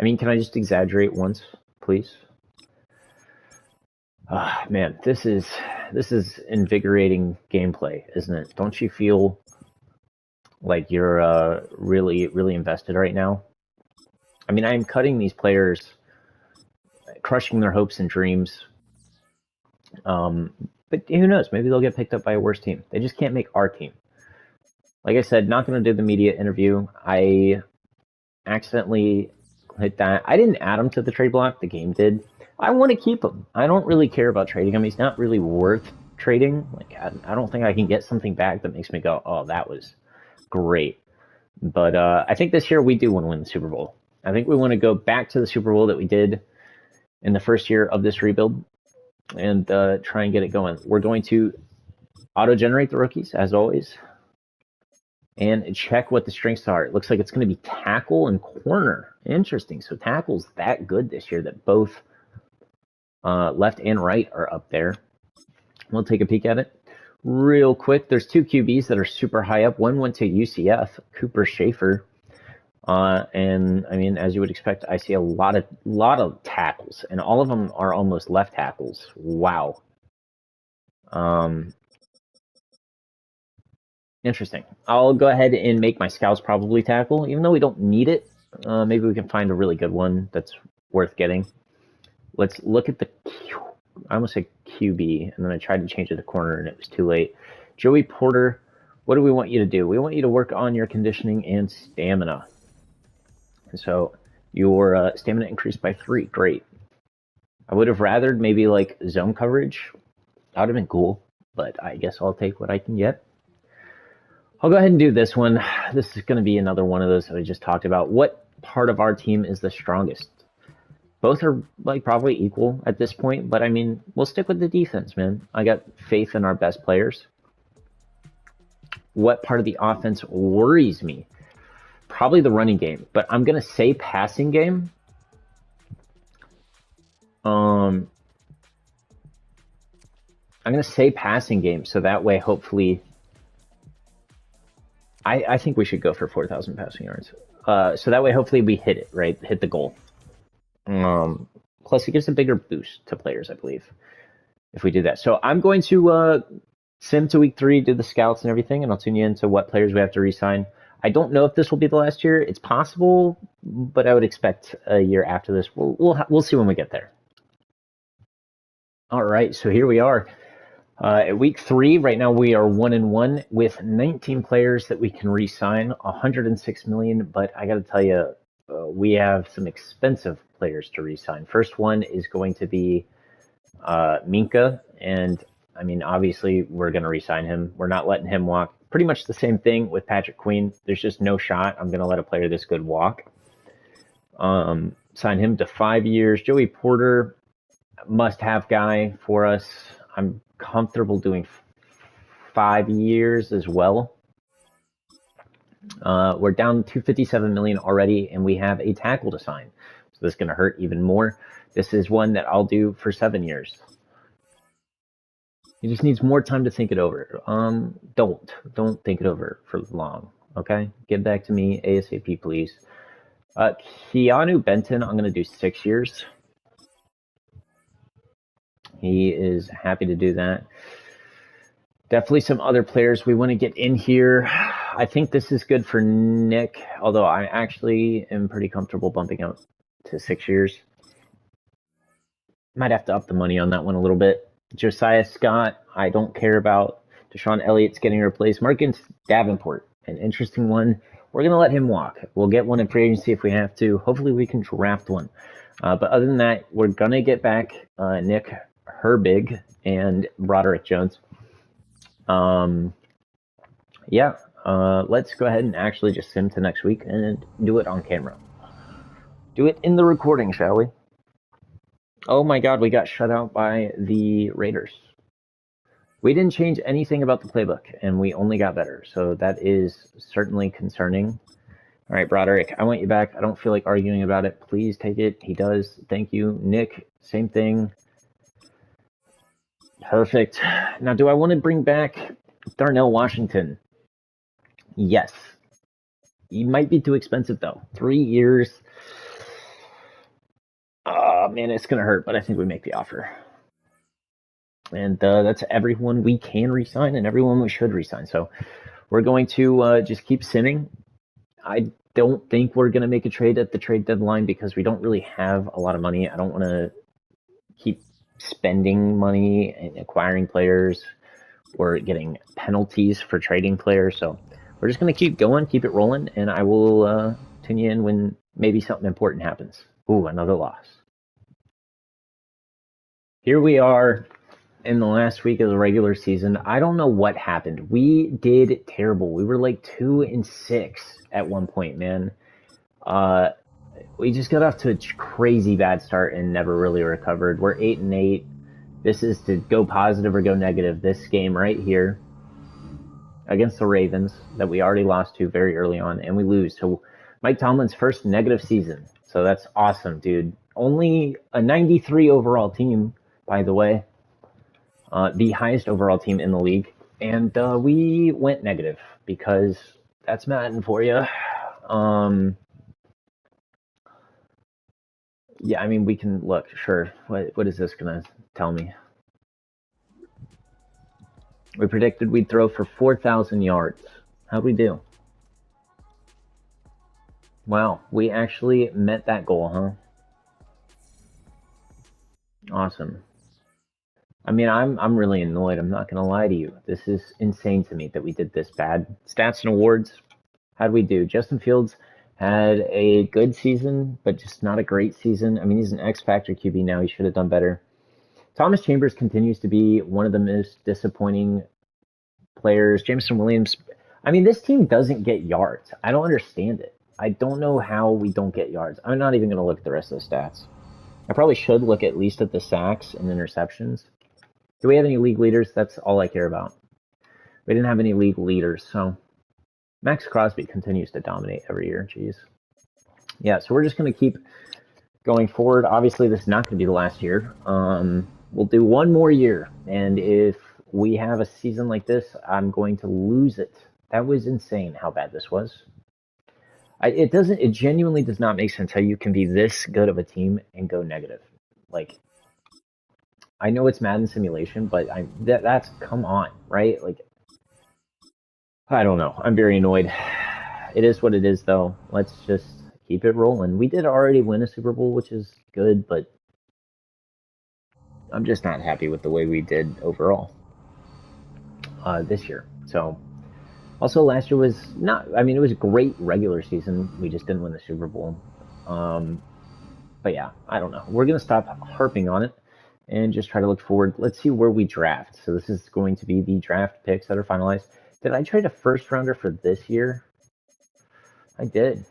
mean, can I just exaggerate once, please? Man, this is invigorating gameplay, isn't it? Don't you feel like you're really invested right now? I mean, I am cutting these players, crushing their hopes and dreams. But who knows? Maybe they'll get picked up by a worse team. They just can't make our team. Like I said, not going to do the media interview. I accidentally hit that. I didn't add him to the trade block. The game did. I want to keep him. I don't really care about trading him. He's not really worth trading. Like I don't think I can get something back that makes me go, oh, that was great. But I think this year we do want to win the Super Bowl. I think we want to go back to the Super Bowl that we did in the first year of this rebuild and try and get it going. We're going to auto-generate the rookies, as always, and check what the strengths are. It looks like it's going to be tackle and corner. Interesting. So tackle's that good this year that both left and right are up there. We'll take a peek at it real quick. There's two QBs that are super high up. One went to UCF, Cooper Schaefer. And I mean, as you would expect, I see a lot of tackles, and all of them are almost left tackles. Wow. Interesting. I'll go ahead and make my scouts probably tackle, even though we don't need it. Maybe we can find a really good one that's worth getting. Let's look at the I almost said QB, and then I tried to change it to corner, and it was too late. Joey Porter, what do we want you to do? We want you to work on your conditioning and stamina. So your stamina increased by 3. Great. I would have rathered maybe like zone coverage. That would have been cool, but I guess I'll take what I can get. I'll go ahead and do this one. This is going to be another one of those that I just talked about. What part of our team is the strongest? Both are like probably equal at this point, but I mean, we'll stick with the defense, man. I got faith in our best players. What part of the offense worries me? Probably the running game, but I'm going to say passing game. I'm going to say passing game, so that way, hopefully, I think we should go for 4,000 passing yards. So that way, hopefully, we hit it, right? Hit the goal. Plus, it gives a bigger boost to players, I believe, if we do that. So I'm going to sim to week 3, do the scouts and everything, and I'll tune you into what players we have to re-sign. I don't know if this will be the last year. It's possible, but I would expect a year after this. We'll see when we get there. All right, so here we are. At week 3, right now we are 1-1 with 19 players that we can re-sign, 106 million. But I got to tell you, we have some expensive players to re-sign. First one is going to be Minka, and I mean, obviously, we're going to re-sign him. We're not letting him walk. Pretty much the same thing with Patrick Queen. There's just no shot I'm going to let a player this good walk. Sign him to 5 years. Joey Porter, must-have guy for us. I'm comfortable doing 5 years as well. We're down $257 million already, and we have a tackle to sign. So this is going to hurt even more. This is one that I'll do for 7 years. He just needs more time to think it over. Don't think it over for long. Okay, get back to me ASAP, please. Keanu Benton, I'm gonna do 6 years. He is happy to do that. Definitely some other players we want to get in here. I think this is good for Nick, although I actually am pretty comfortable bumping out to 6 years. Might have to up the money on that one a little bit. Josiah Scott, I don't care about. Deshaun Elliott's getting replaced. Marcus Davenport, an interesting one. We're going to let him walk. We'll get one in free agency if we have to. Hopefully we can draft one. But other than that, we're going to get back Nick Herbig and Broderick Jones. Yeah, let's go ahead and actually just sim to next week and do it on camera. Do it in the recording, shall we? Oh my god, we got shut out by the Raiders. We didn't change anything about the playbook, and we only got better, so that is certainly concerning. All right, Broderick, I want you back. I don't feel like arguing about it. Please take it. He does. Thank you. Nick, same thing. Perfect. Now, do I want to bring back Darnell Washington? Yes. He might be too expensive, though. 3 years. Man, it's going to hurt, but I think we make the offer. And that's everyone we can resign and everyone we should resign. So we're going to just keep simming. I don't think we're going to make a trade at the trade deadline because we don't really have a lot of money. I don't want to keep spending money and acquiring players or getting penalties for trading players. So we're just going to keep going, keep it rolling, and I will tune you in when maybe something important happens. Ooh, another loss. Here we are in the last week of the regular season. I don't know what happened. We did terrible. We were like 2-6 at one point, man. We just got off to a crazy bad start and never really recovered. We're 8-8. This is to go positive or go negative. This game right here against the Ravens that we already lost to very early on, and we lose. So Mike Tomlin's first negative season. So that's awesome, dude. Only a 93 overall team, by the way. The highest overall team in the league. And we went negative because that's Madden for you. Yeah, I mean, we can look, sure. What is this going to tell me? We predicted we'd throw for 4,000 yards. How'd we do? Wow, we actually met that goal, huh? Awesome. I mean, I'm really annoyed. I'm not going to lie to you. This is insane to me that we did this bad. Stats and awards. How'd we do? Justin Fields had a good season, but just not a great season. I mean, he's an X Factor QB now. He should have done better. Thomas Chambers continues to be one of the most disappointing players. Jameson Williams. I mean, this team doesn't get yards. I don't understand it. I don't know how we don't get yards. I'm not even going to look at the rest of the stats. I probably should look at least at the sacks and interceptions. Do we have any league leaders? That's all I care about. We didn't have any league leaders, so Max Crosby continues to dominate every year. Jeez. Yeah, so we're just going to keep going forward. Obviously, this is not going to be the last year. We'll do one more year, and if we have a season like this, I'm going to lose it. That was insane how bad this was. It genuinely does not make sense how you can be this good of a team and go negative. Like, I know it's Madden simulation, but that's come on, right? Like, I don't know. I'm very annoyed. It is what it is, though. Let's just keep it rolling. We did already win a Super Bowl, which is good, but I'm just not happy with the way we did overall this year. So, also last year was not. I mean, it was a great regular season. We just didn't win the Super Bowl. But yeah, I don't know. We're gonna stop harping on it and just try to look forward. Let's see where we draft. So this is going to be the draft picks that are finalized. Did I trade a first rounder for this year? I did.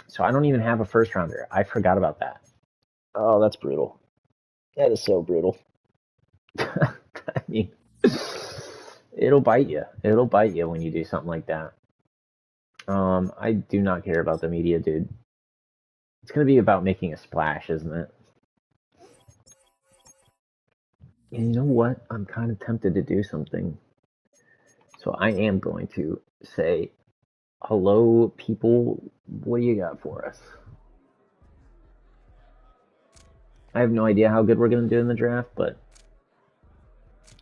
So I don't even have a first rounder. I forgot about that. Oh, that's brutal. That is so brutal. I mean, it'll bite you. It'll bite you when you do something like that. I do not care about the media, dude. It's going to be about making a splash, isn't it? And you know what? I'm kind of tempted to do something. So I am going to say Hello, people. What do you got for us? I have no idea how good we're going to do in the draft, but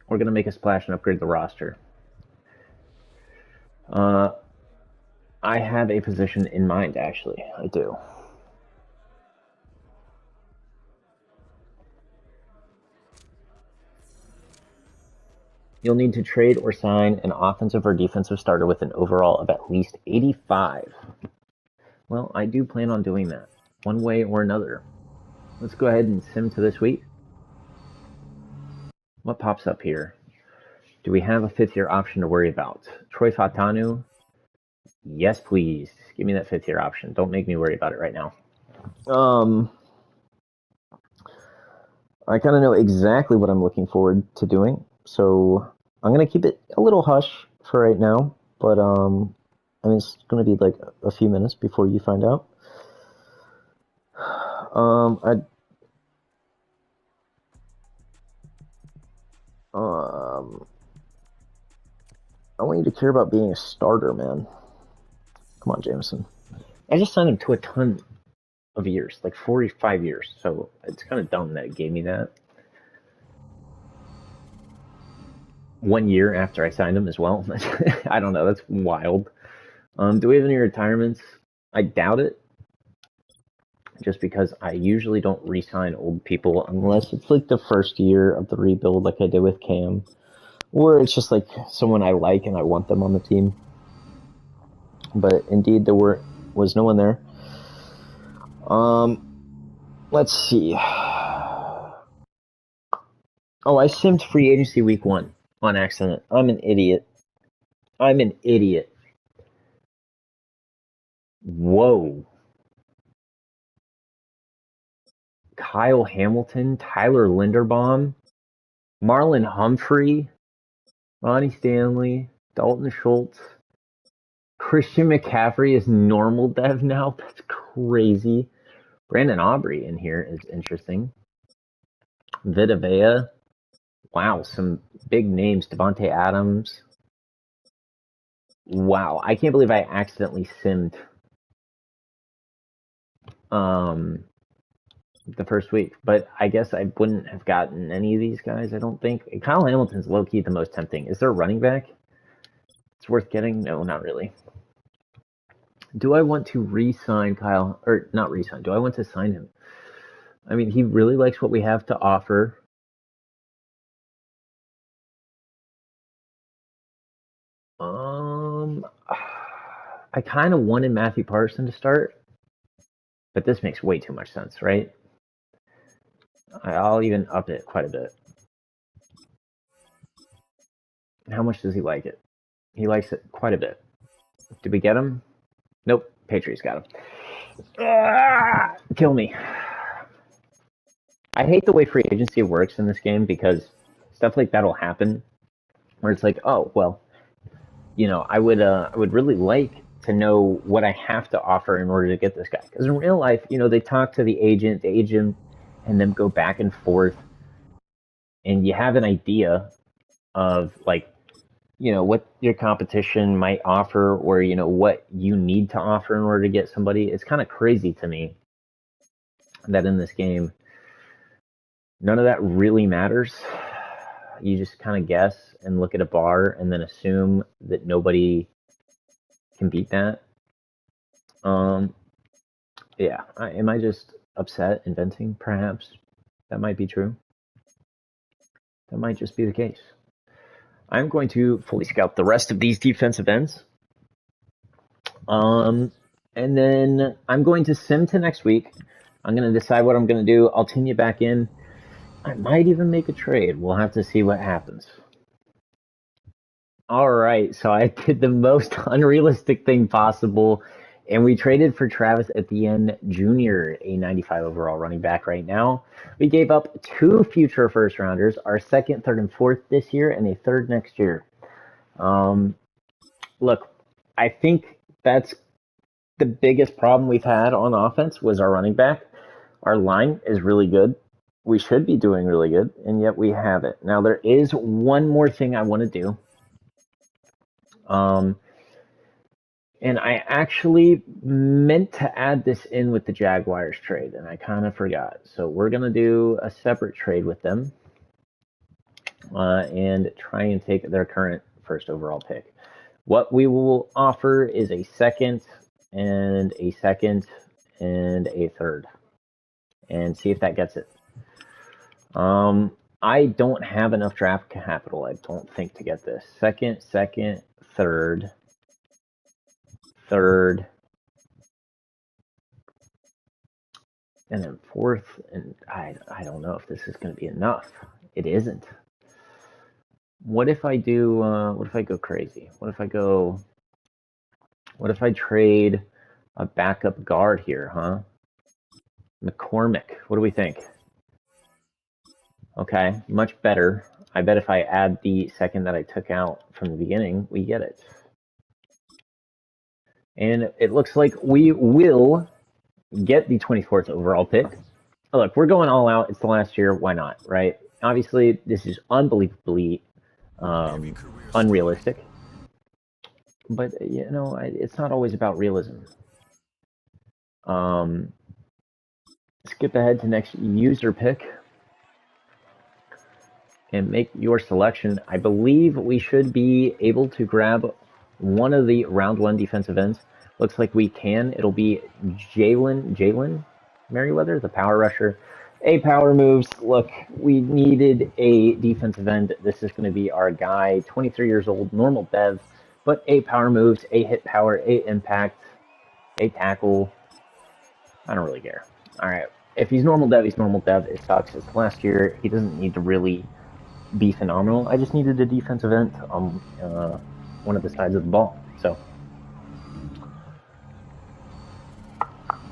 we're going to make a splash and upgrade the roster. I have a position in mind, actually. I do. You'll need to trade or sign an offensive or defensive starter with an overall of at least 85. Well, I do plan on doing that, one way or another. Let's go ahead and sim to this week. What pops up here? Do we have a fifth-year option to worry about? Troy Fatanu? Yes, please. Give me that fifth-year option. Don't make me worry about it right now. I kind of know exactly what I'm looking forward to doing, so I'm gonna keep it a little hush for right now. But I mean, it's gonna be like a few minutes before you find out. I want you to care about being a starter, man. Come on, Jameson. I just signed him to a ton of years, like 45 years. So it's kind of dumb that it gave me that. 1 year after I signed him as well. I don't know. That's wild. Do we have any retirements? I doubt it. Just because I usually don't re-sign old people unless it's like the first year of the rebuild, like I did with Cam, or it's just like someone I like and I want them on the team. But indeed, there was no one there. Let's see. Oh, I simmed free agency week 1 on accident. I'm an idiot. Whoa. Kyle Hamilton, Tyler Linderbaum, Marlon Humphrey, Ronnie Stanley, Dalton Schultz, Christian McCaffrey is normal dev now. That's crazy. Brandon Aubrey in here is interesting. Vita Vea. Wow, some big names. Devontae Adams. Wow, I can't believe I accidentally simmed the first week, but I guess I wouldn't have gotten any of these guys, I don't think. Kyle Hamilton's low-key the most tempting. Is there a running back it's worth getting? No, not really. Do I want to re-sign Kyle, or not re-sign, do I want to sign him? I mean, he really likes what we have to offer. I kind of wanted Matthew Parson to start, but this makes way too much sense, right? I'll even up it quite a bit. How much does he like it? He likes it quite a bit. Did we get him? Nope. Patriots got him. Kill me. I hate the way free agency works in this game because stuff like that'll happen where it's like, oh, well, you know, I would really like to know what I have to offer in order to get this guy. Because in real life, you know, they talk to the agent, and then go back and forth, and you have an idea of like, you know, what your competition might offer, or you know what you need to offer in order to get somebody. It's kind of crazy to me that in this game, none of that really matters. You just kind of guess and look at a bar and then assume that nobody can beat that. Yeah. Am I just upset inventing? Perhaps that might be true. That might just be the case. I'm going to fully scout the rest of these defensive ends. And then I'm going to sim to next week. I'm going to decide what I'm going to do. I'll tune you back in. I might even make a trade. We'll have to see what happens. All right, so I did the most unrealistic thing possible, and we traded for Travis Etienne Jr., a 95 overall running back right now. We gave up 2 future first rounders, our second, third, and fourth this year, and a third next year. Look, I think that's the biggest problem we've had on offense was our running back. Our line is really good. We should be doing really good, and yet we haven't. Now, there is one more thing I want to do. And I actually meant to add this in with the Jaguars trade, and I kind of forgot. So we're going to do a separate trade with them and try and take their current first overall pick. What we will offer is a second and a second and a third, and see if that gets it. I don't have enough draft capital, I don't think, to get this. Second, third, and then fourth, and I don't know if this is going to be enough. It isn't. What if I do, what if I go crazy? What if I trade a backup guard here, huh? McCormick, what do we think? Okay, much better. I bet if I add the second that I took out from the beginning, we get it. And it looks like we will get the 24th overall pick. Oh, look, we're going all out. It's the last year. Why not, right? Obviously, this is unbelievably unrealistic. But, you know, it's not always about realism. Skip ahead to next user pick and make your selection. I believe we should be able to grab one of the round one defensive ends. Looks like we can. It'll be Jalen Merriweather, the power rusher. A power moves. Look, we needed a defensive end. This is going to be our guy, 23 years old, normal dev, but A power moves, A hit power, A impact, A tackle. I don't really care. All right. If he's normal dev, he's normal dev. It sucks. It's last year. He doesn't need to really be phenomenal. I just needed a defensive end on one of the sides of the ball. So,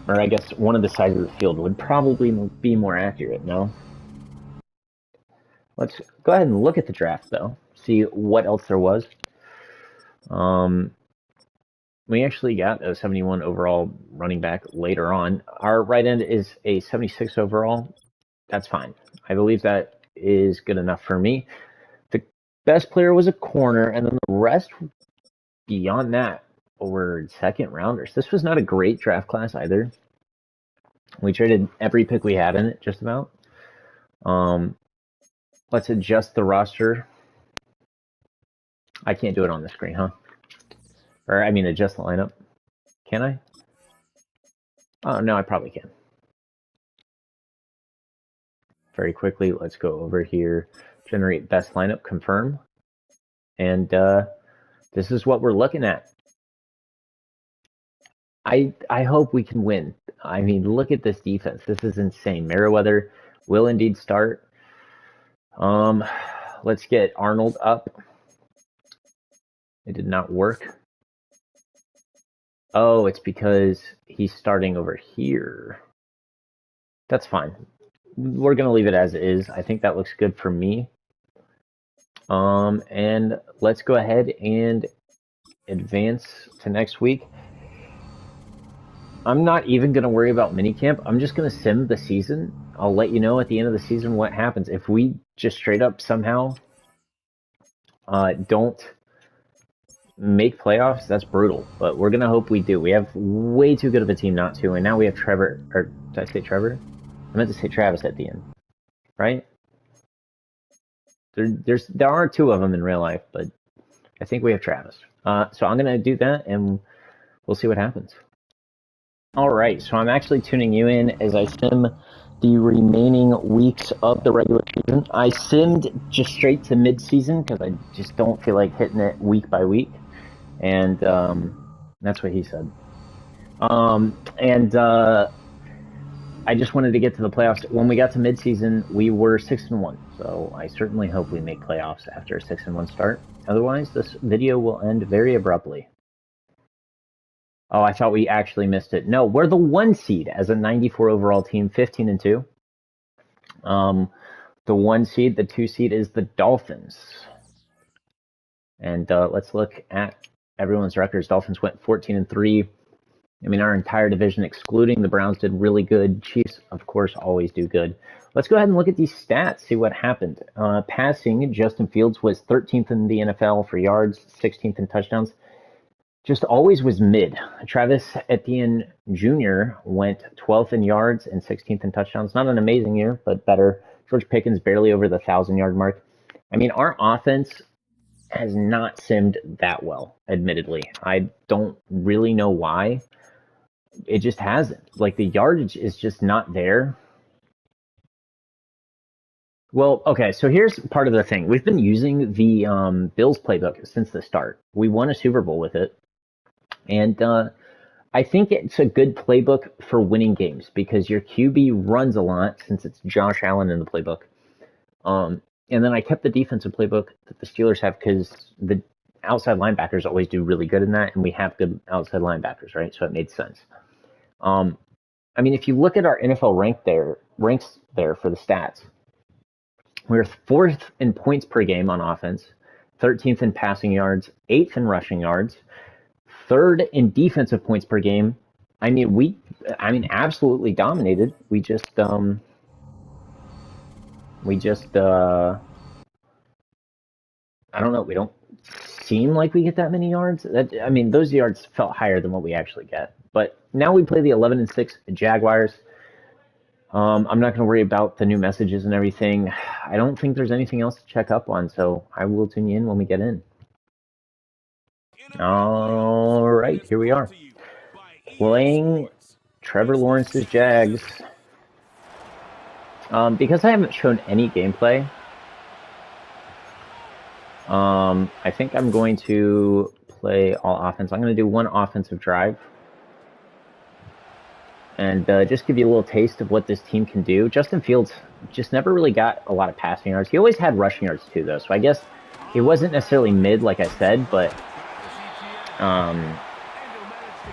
or I guess one of the sides of the field would probably be more accurate, no? Let's go ahead and look at the draft, though. See what else there was. We actually got a 71 overall running back later on. Our right end is a 76 overall. That's fine. I believe that is good enough for me. The best player was a corner, and then the rest beyond that were second rounders. This was not a great draft class either. We traded every pick we had in it, just about. Let's adjust the roster. I can't do it on the screen, huh? Or, I mean, adjust the lineup. Can I? Oh, no, I probably can. Very quickly, let's go over here. Generate best lineup, confirm. And this is what we're looking at. I hope we can win. I mean, look at this defense. This is insane. Merriweather will indeed start. Let's get Arnold up. It did not work. Oh, it's because he's starting over here. That's fine. We're going to leave it as is. I think that looks good for me. And let's go ahead and advance to next week. I'm not even going to worry about minicamp. I'm just going to sim the season. I'll let you know at the end of the season what happens. If we just straight up somehow don't make playoffs, that's brutal. But we're going to hope we do. We have way too good of a team not to. And now we have Trevor. Or did I say Trevor? I meant to say Travis at the end. Right? There are two of them in real life, but I think we have Travis. So I'm going to do that, and we'll see what happens. All right, so I'm actually tuning you in as I sim the remaining weeks of the regular season. I simmed just straight to mid-season because I just don't feel like hitting it week by week, and that's what he said. I just wanted to get to the playoffs. When we got to mid-season, we were 6-1, so I certainly hope we make playoffs after a 6-1 start. Otherwise, this video will end very abruptly. Oh, I thought we actually missed it. No, we're the 1 seed as a 94 overall team, 15-2. The 1 seed, the 2 seed is the Dolphins. And let's look at everyone's records. Dolphins went 14-3. I mean, our entire division, excluding the Browns, did really good. Chiefs, of course, always do good. Let's go ahead and look at these stats, see what happened. Passing, Justin Fields was 13th in the NFL for yards, 16th in touchdowns. just always was mid. Travis Etienne Jr. went 12th in yards and 16th in touchdowns. Not an amazing year, but better. George Pickens barely over the 1,000-yard mark. I mean, our offense has not simmed that well, admittedly. I don't really know why. It just hasn't. Like, the yardage is just not there. Well, okay, so here's part of the thing. We've been using the Bills playbook since the start. We won a Super Bowl with it. And I think it's a good playbook for winning games because your QB runs a lot since it's Josh Allen in the playbook. And then I kept the defensive playbook that the Steelers have because the outside linebackers always do really good in that, and we have good outside linebackers, right? So it made sense. I mean, if you look at our NFL ranks there for the stats, we're 4th in points per game on offense, 13th in passing yards, 8th in rushing yards, 3rd in defensive points per game. I mean, absolutely dominated. We just I don't know. We don't seem like we get that many yards. I mean, those yards felt higher than what we actually get. But now we play the 11-6 Jaguars. I'm not going to worry about the new messages and everything. I don't think there's anything else to check up on, so I will tune you in when we get in. All right, here we are. Playing Trevor Lawrence's Jags. Because I haven't shown any gameplay, I think I'm going to play all offense. I'm going to do one offensive drive. And just give you a little taste of what this team can do. Justin Fields just never really got a lot of passing yards. He always had rushing yards too, though. So I guess he wasn't necessarily mid, like I said, but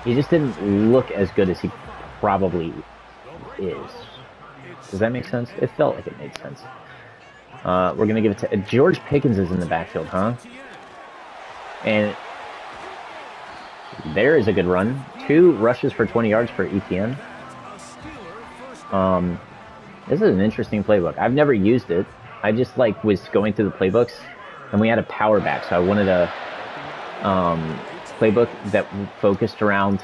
he just didn't look as good as he probably is. Does that make sense? It felt like it made sense. We're going to give it to George Pickens is in the backfield, huh? And there is a good run. 2 rushes for 20 yards for ETN. This is an interesting playbook. I've never used it. I just was going through the playbooks, and we had a power back, so I wanted a playbook that focused around.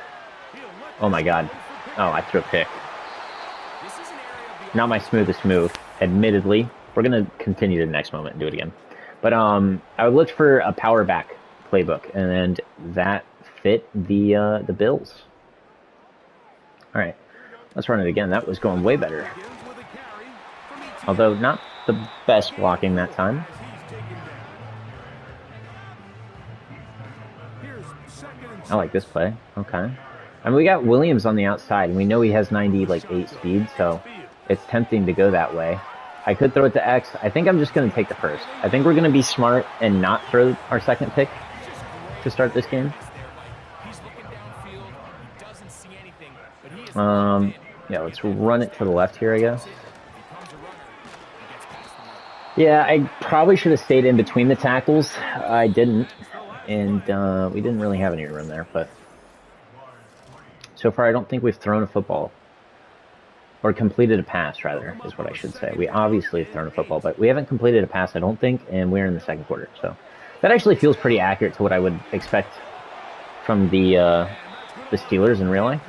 Oh my God! Oh, I threw a pick. Not my smoothest move, admittedly. We're gonna continue to the next moment and do it again. But I looked for a power back playbook, and that fit the Bills. All right, let's run it again. That was going way better. Although not the best blocking that time. I like this play. Okay. I mean, we got Williams on the outside, and we know he has 98 speed, so it's tempting to go that way. I could throw it to X. I think I'm just going to take the first. I think we're going to be smart and not throw our second pick to start this game. Yeah, let's run it to the left here, I guess. Yeah, I probably should have stayed in between the tackles. I didn't, and we didn't really have any room there, but so far I don't think we've thrown a football, or completed a pass, rather, is what I should say. We obviously have thrown a football, but we haven't completed a pass, I don't think, and we're in the second quarter, so that actually feels pretty accurate to what I would expect from the Steelers in real life.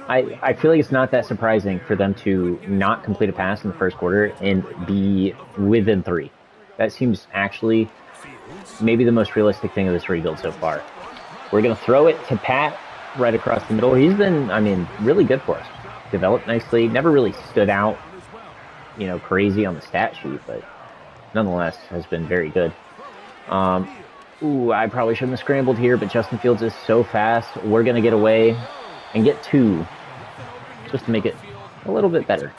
I feel like it's not that surprising for them to not complete a pass in the first quarter and be within 3. That seems actually maybe the most realistic thing of this rebuild so far. We're going to throw it to Pat right across the middle. He's been, I mean, really good for us. Developed nicely. Never really stood out, crazy on the stat sheet, but nonetheless has been very good. Ooh, I probably shouldn't have scrambled here, but Justin Fields is so fast. We're going to get away and get 2 just to make it a little bit better.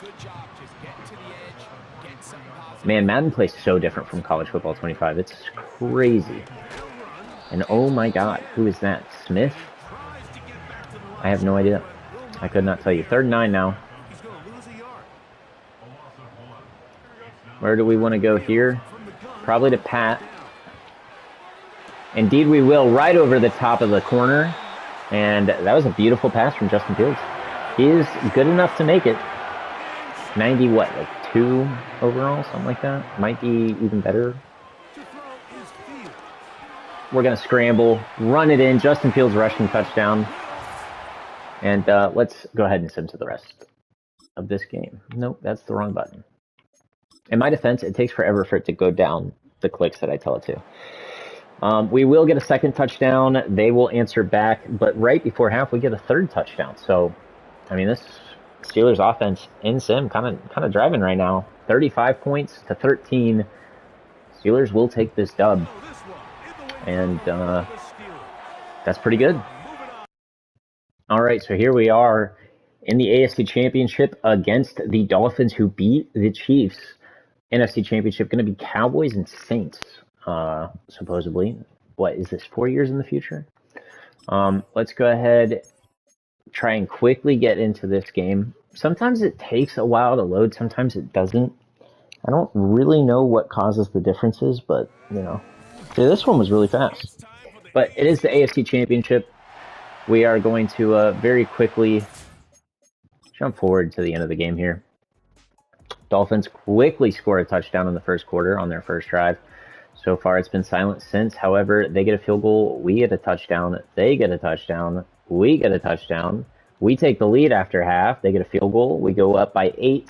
Man, Madden plays so different from College Football 25. It's crazy. And oh my God, who is that? Smith? I have no idea. I could not tell you. 3rd and 9 now. Where do we want to go here? Probably to Pat. Indeed we will, right over the top of the corner. And that was a beautiful pass from Justin Fields. He is good enough to make it. 2 overall, something like that. Might be even better. We're going to scramble, run it in. Justin Fields rushing touchdown. And let's go ahead and sim to the rest of this game. Nope, that's the wrong button. In my defense, it takes forever for it to go down the clicks that I tell it to. We will get a second touchdown. They will answer back. But right before half, we get a third touchdown. So, I mean, this Steelers offense in sim kind of driving right now. 35 points to 13. Steelers will take this dub. And that's pretty good. All right, so here we are in the AFC Championship against the Dolphins, who beat the Chiefs. NFC Championship going to be Cowboys and Saints, supposedly. What is this, 4 years in the future? Let's go ahead, try and quickly get into this game. Sometimes it takes a while to load, sometimes it doesn't. I don't really know what causes the differences, but, you know. See, this one was really fast. But it is the AFC Championship. We are going to very quickly jump forward to the end of the game here. Dolphins quickly score a touchdown in the first quarter on their first drive. So far, it's been silent since. However, they get a field goal. We get a touchdown. They get a touchdown. We get a touchdown. We take the lead after half. They get a field goal. We go up by 8,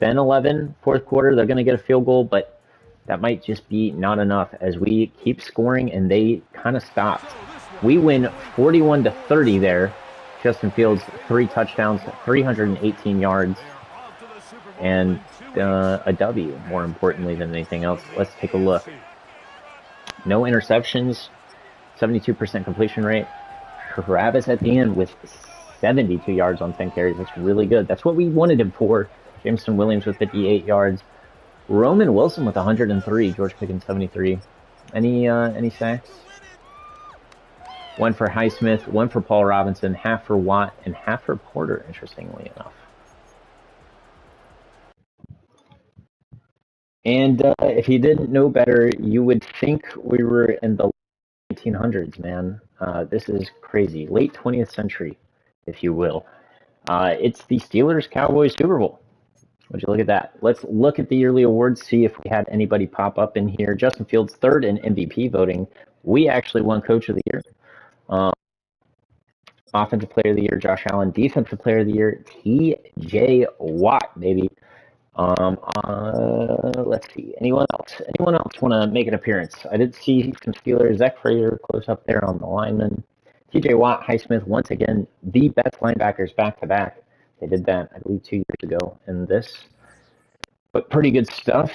then 11. Fourth quarter, they're going to get a field goal, but that might just be not enough as we keep scoring, and they kind of stopped. We win 41-30 there. Justin Fields, 3 touchdowns, 318 yards, and a W, more importantly than anything else. Let's take a look. No interceptions, 72% completion rate. Travis at the end with 72 yards on 10 carries. That's really good. That's what we wanted him for. Jameson Williams with 58 yards. Roman Wilson with 103. George Pickens 73. Any sacks? 1 for Highsmith, 1 for Paul Robinson, half for Watt, and half for Porter, interestingly enough. And if you didn't know better, you would think we were in the 1900s, man. This is crazy. Late 20th century, if you will. It's the Steelers-Cowboys Super Bowl. Would you look at that? Let's look at the yearly awards, see if we had anybody pop up in here. Justin Fields, 3rd in MVP voting. We actually won Coach of the Year. Offensive Player of the Year, Josh Allen. Defensive Player of the Year, T.J. Watt, baby. Let's see. Anyone else? Anyone else want to make an appearance? I did see some Steelers. Zach Frazier close up there on the lineman. T.J. Watt, Highsmith, once again, the best linebackers back-to-back. They did that, I believe, 2 years ago in this. But pretty good stuff.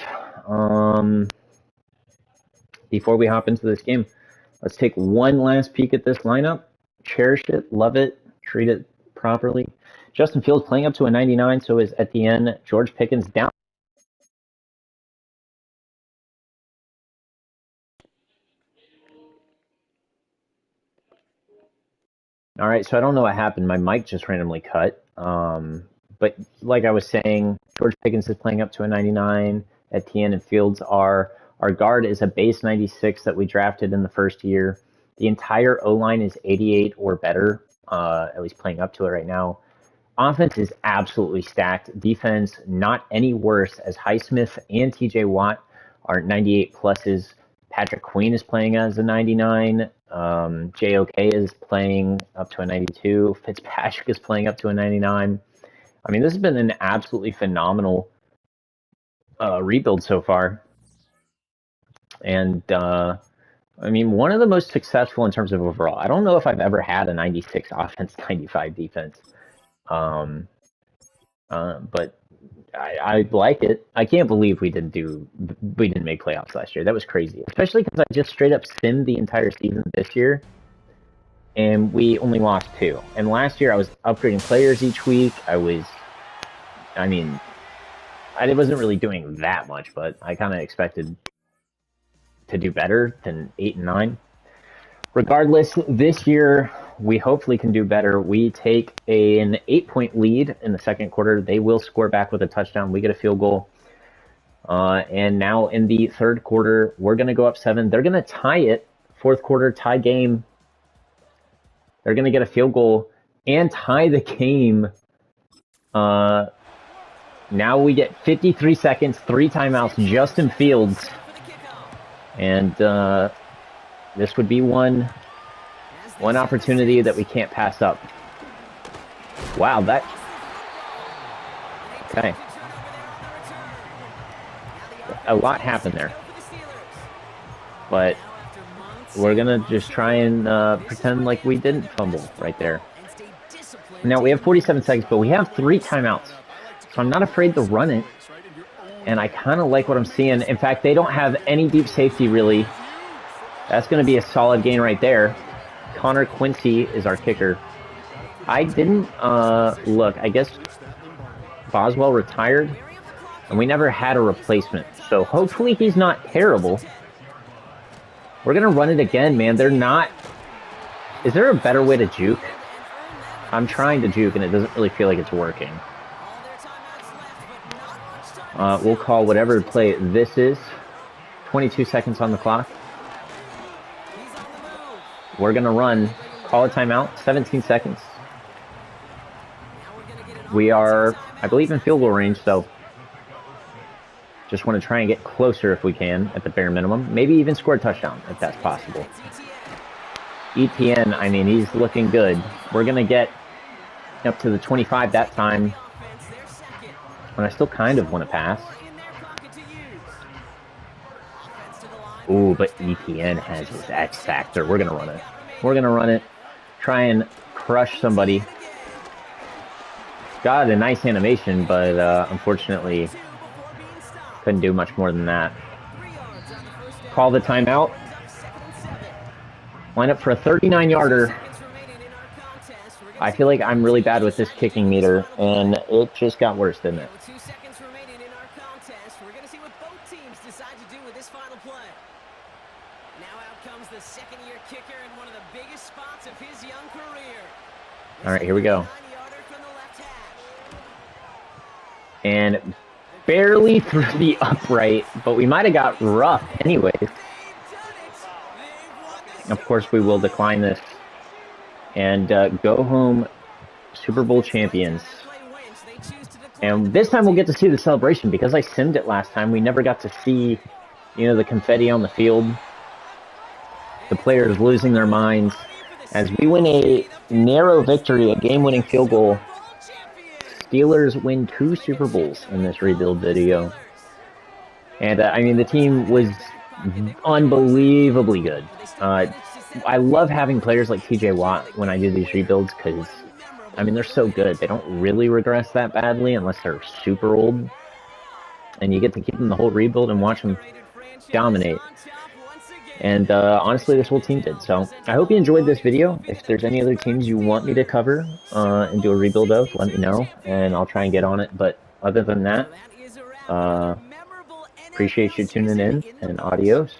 Before we hop into this game, let's take one last peek at this lineup. Cherish it, love it, treat it properly. Justin Fields playing up to a 99, so is at the end. George Pickens down. All right, so I don't know what happened. My mic just randomly cut. But like I was saying, George Pickens is playing up to a 99. Etienne and Fields are. Our guard is a base 96 that we drafted in the first year. The entire O-line is 88 or better, at least playing up to it right now. Offense is absolutely stacked. Defense, not any worse, as Highsmith and TJ Watt are 98 pluses. Patrick Queen is playing as a 99. JOK is playing up to a 92. Fitzpatrick is playing up to a 99. I mean, this has been an absolutely phenomenal rebuild so far. And, I mean, one of the most successful in terms of overall. I don't know if I've ever had a 96 offense, 95 defense. But I like it. I can't believe we didn't make playoffs last year. That was crazy, especially because I just straight up simmed the entire season this year, and we only lost 2. And last year I was upgrading players each week. I wasn't really doing that much, but I kind of expected to do better than 8 and 9. Regardless, this year we hopefully can do better. We take an 8-point lead in the second quarter. They will score back with a touchdown. We get a field goal. And now in the third quarter, we're going to go up 7. They're going to tie it. Fourth quarter, tie game. They're going to get a field goal and tie the game. Now we get 53 seconds, 3 timeouts, Justin Fields. And This would be one opportunity that we can't pass up. Wow, that... Okay. A lot happened there. But we're going to just try and pretend like we didn't fumble right there. Now, we have 47 seconds, but we have 3 timeouts. So I'm not afraid to run it. And I kind of like what I'm seeing. In fact, they don't have any deep safety, really. That's going to be a solid gain right there. Connor Quincy is our kicker. I didn't look. I guess Boswell retired, and we never had a replacement. So hopefully he's not terrible. We're going to run it again, man. They're not... Is there a better way to juke? I'm trying to juke, and it doesn't really feel like it's working. We'll call whatever play this is. 22 seconds on the clock. We're going to run. Call a timeout. 17 seconds. We are, I believe, in field goal range, so just want to try and get closer if we can at the bare minimum. Maybe even score a touchdown if that's possible. ETN, I mean, he's looking good. We're going to get up to the 25 that time. And I still kind of want to pass. Ooh, but ETN has his X factor. We're going to run it. We're going to run it. Try and crush somebody. Got a nice animation, but unfortunately couldn't do much more than that. Call the timeout. Line up for a 39-yarder. I feel like I'm really bad with this kicking meter, and it just got worse, didn't it? 2 seconds remaining in our contest. We're going to see what both teams decide to do with this final play. Now out comes the second-year kicker in one of the biggest spots of his young career. All right, here we go. And barely through the upright, but we might have got rough anyways. Of course, we will decline this and go home Super Bowl champions. And this time we'll get to see the celebration because I simmed it last time. We never got to see, you know, the confetti on the field. The players losing their minds as we win a narrow victory, a game-winning field goal. Steelers win 2 Super Bowls in this rebuild video. And, I mean, the team was unbelievably good. I love having players like TJ Watt when I do these rebuilds because, I mean, they're so good. They don't really regress that badly unless they're super old. And you get to keep them the whole rebuild and watch them dominate. And honestly, this whole team did. So I hope you enjoyed this video. If there's any other teams you want me to cover and do a rebuild of, let me know, and I'll try and get on it. But other than that, appreciate you tuning in, and adios.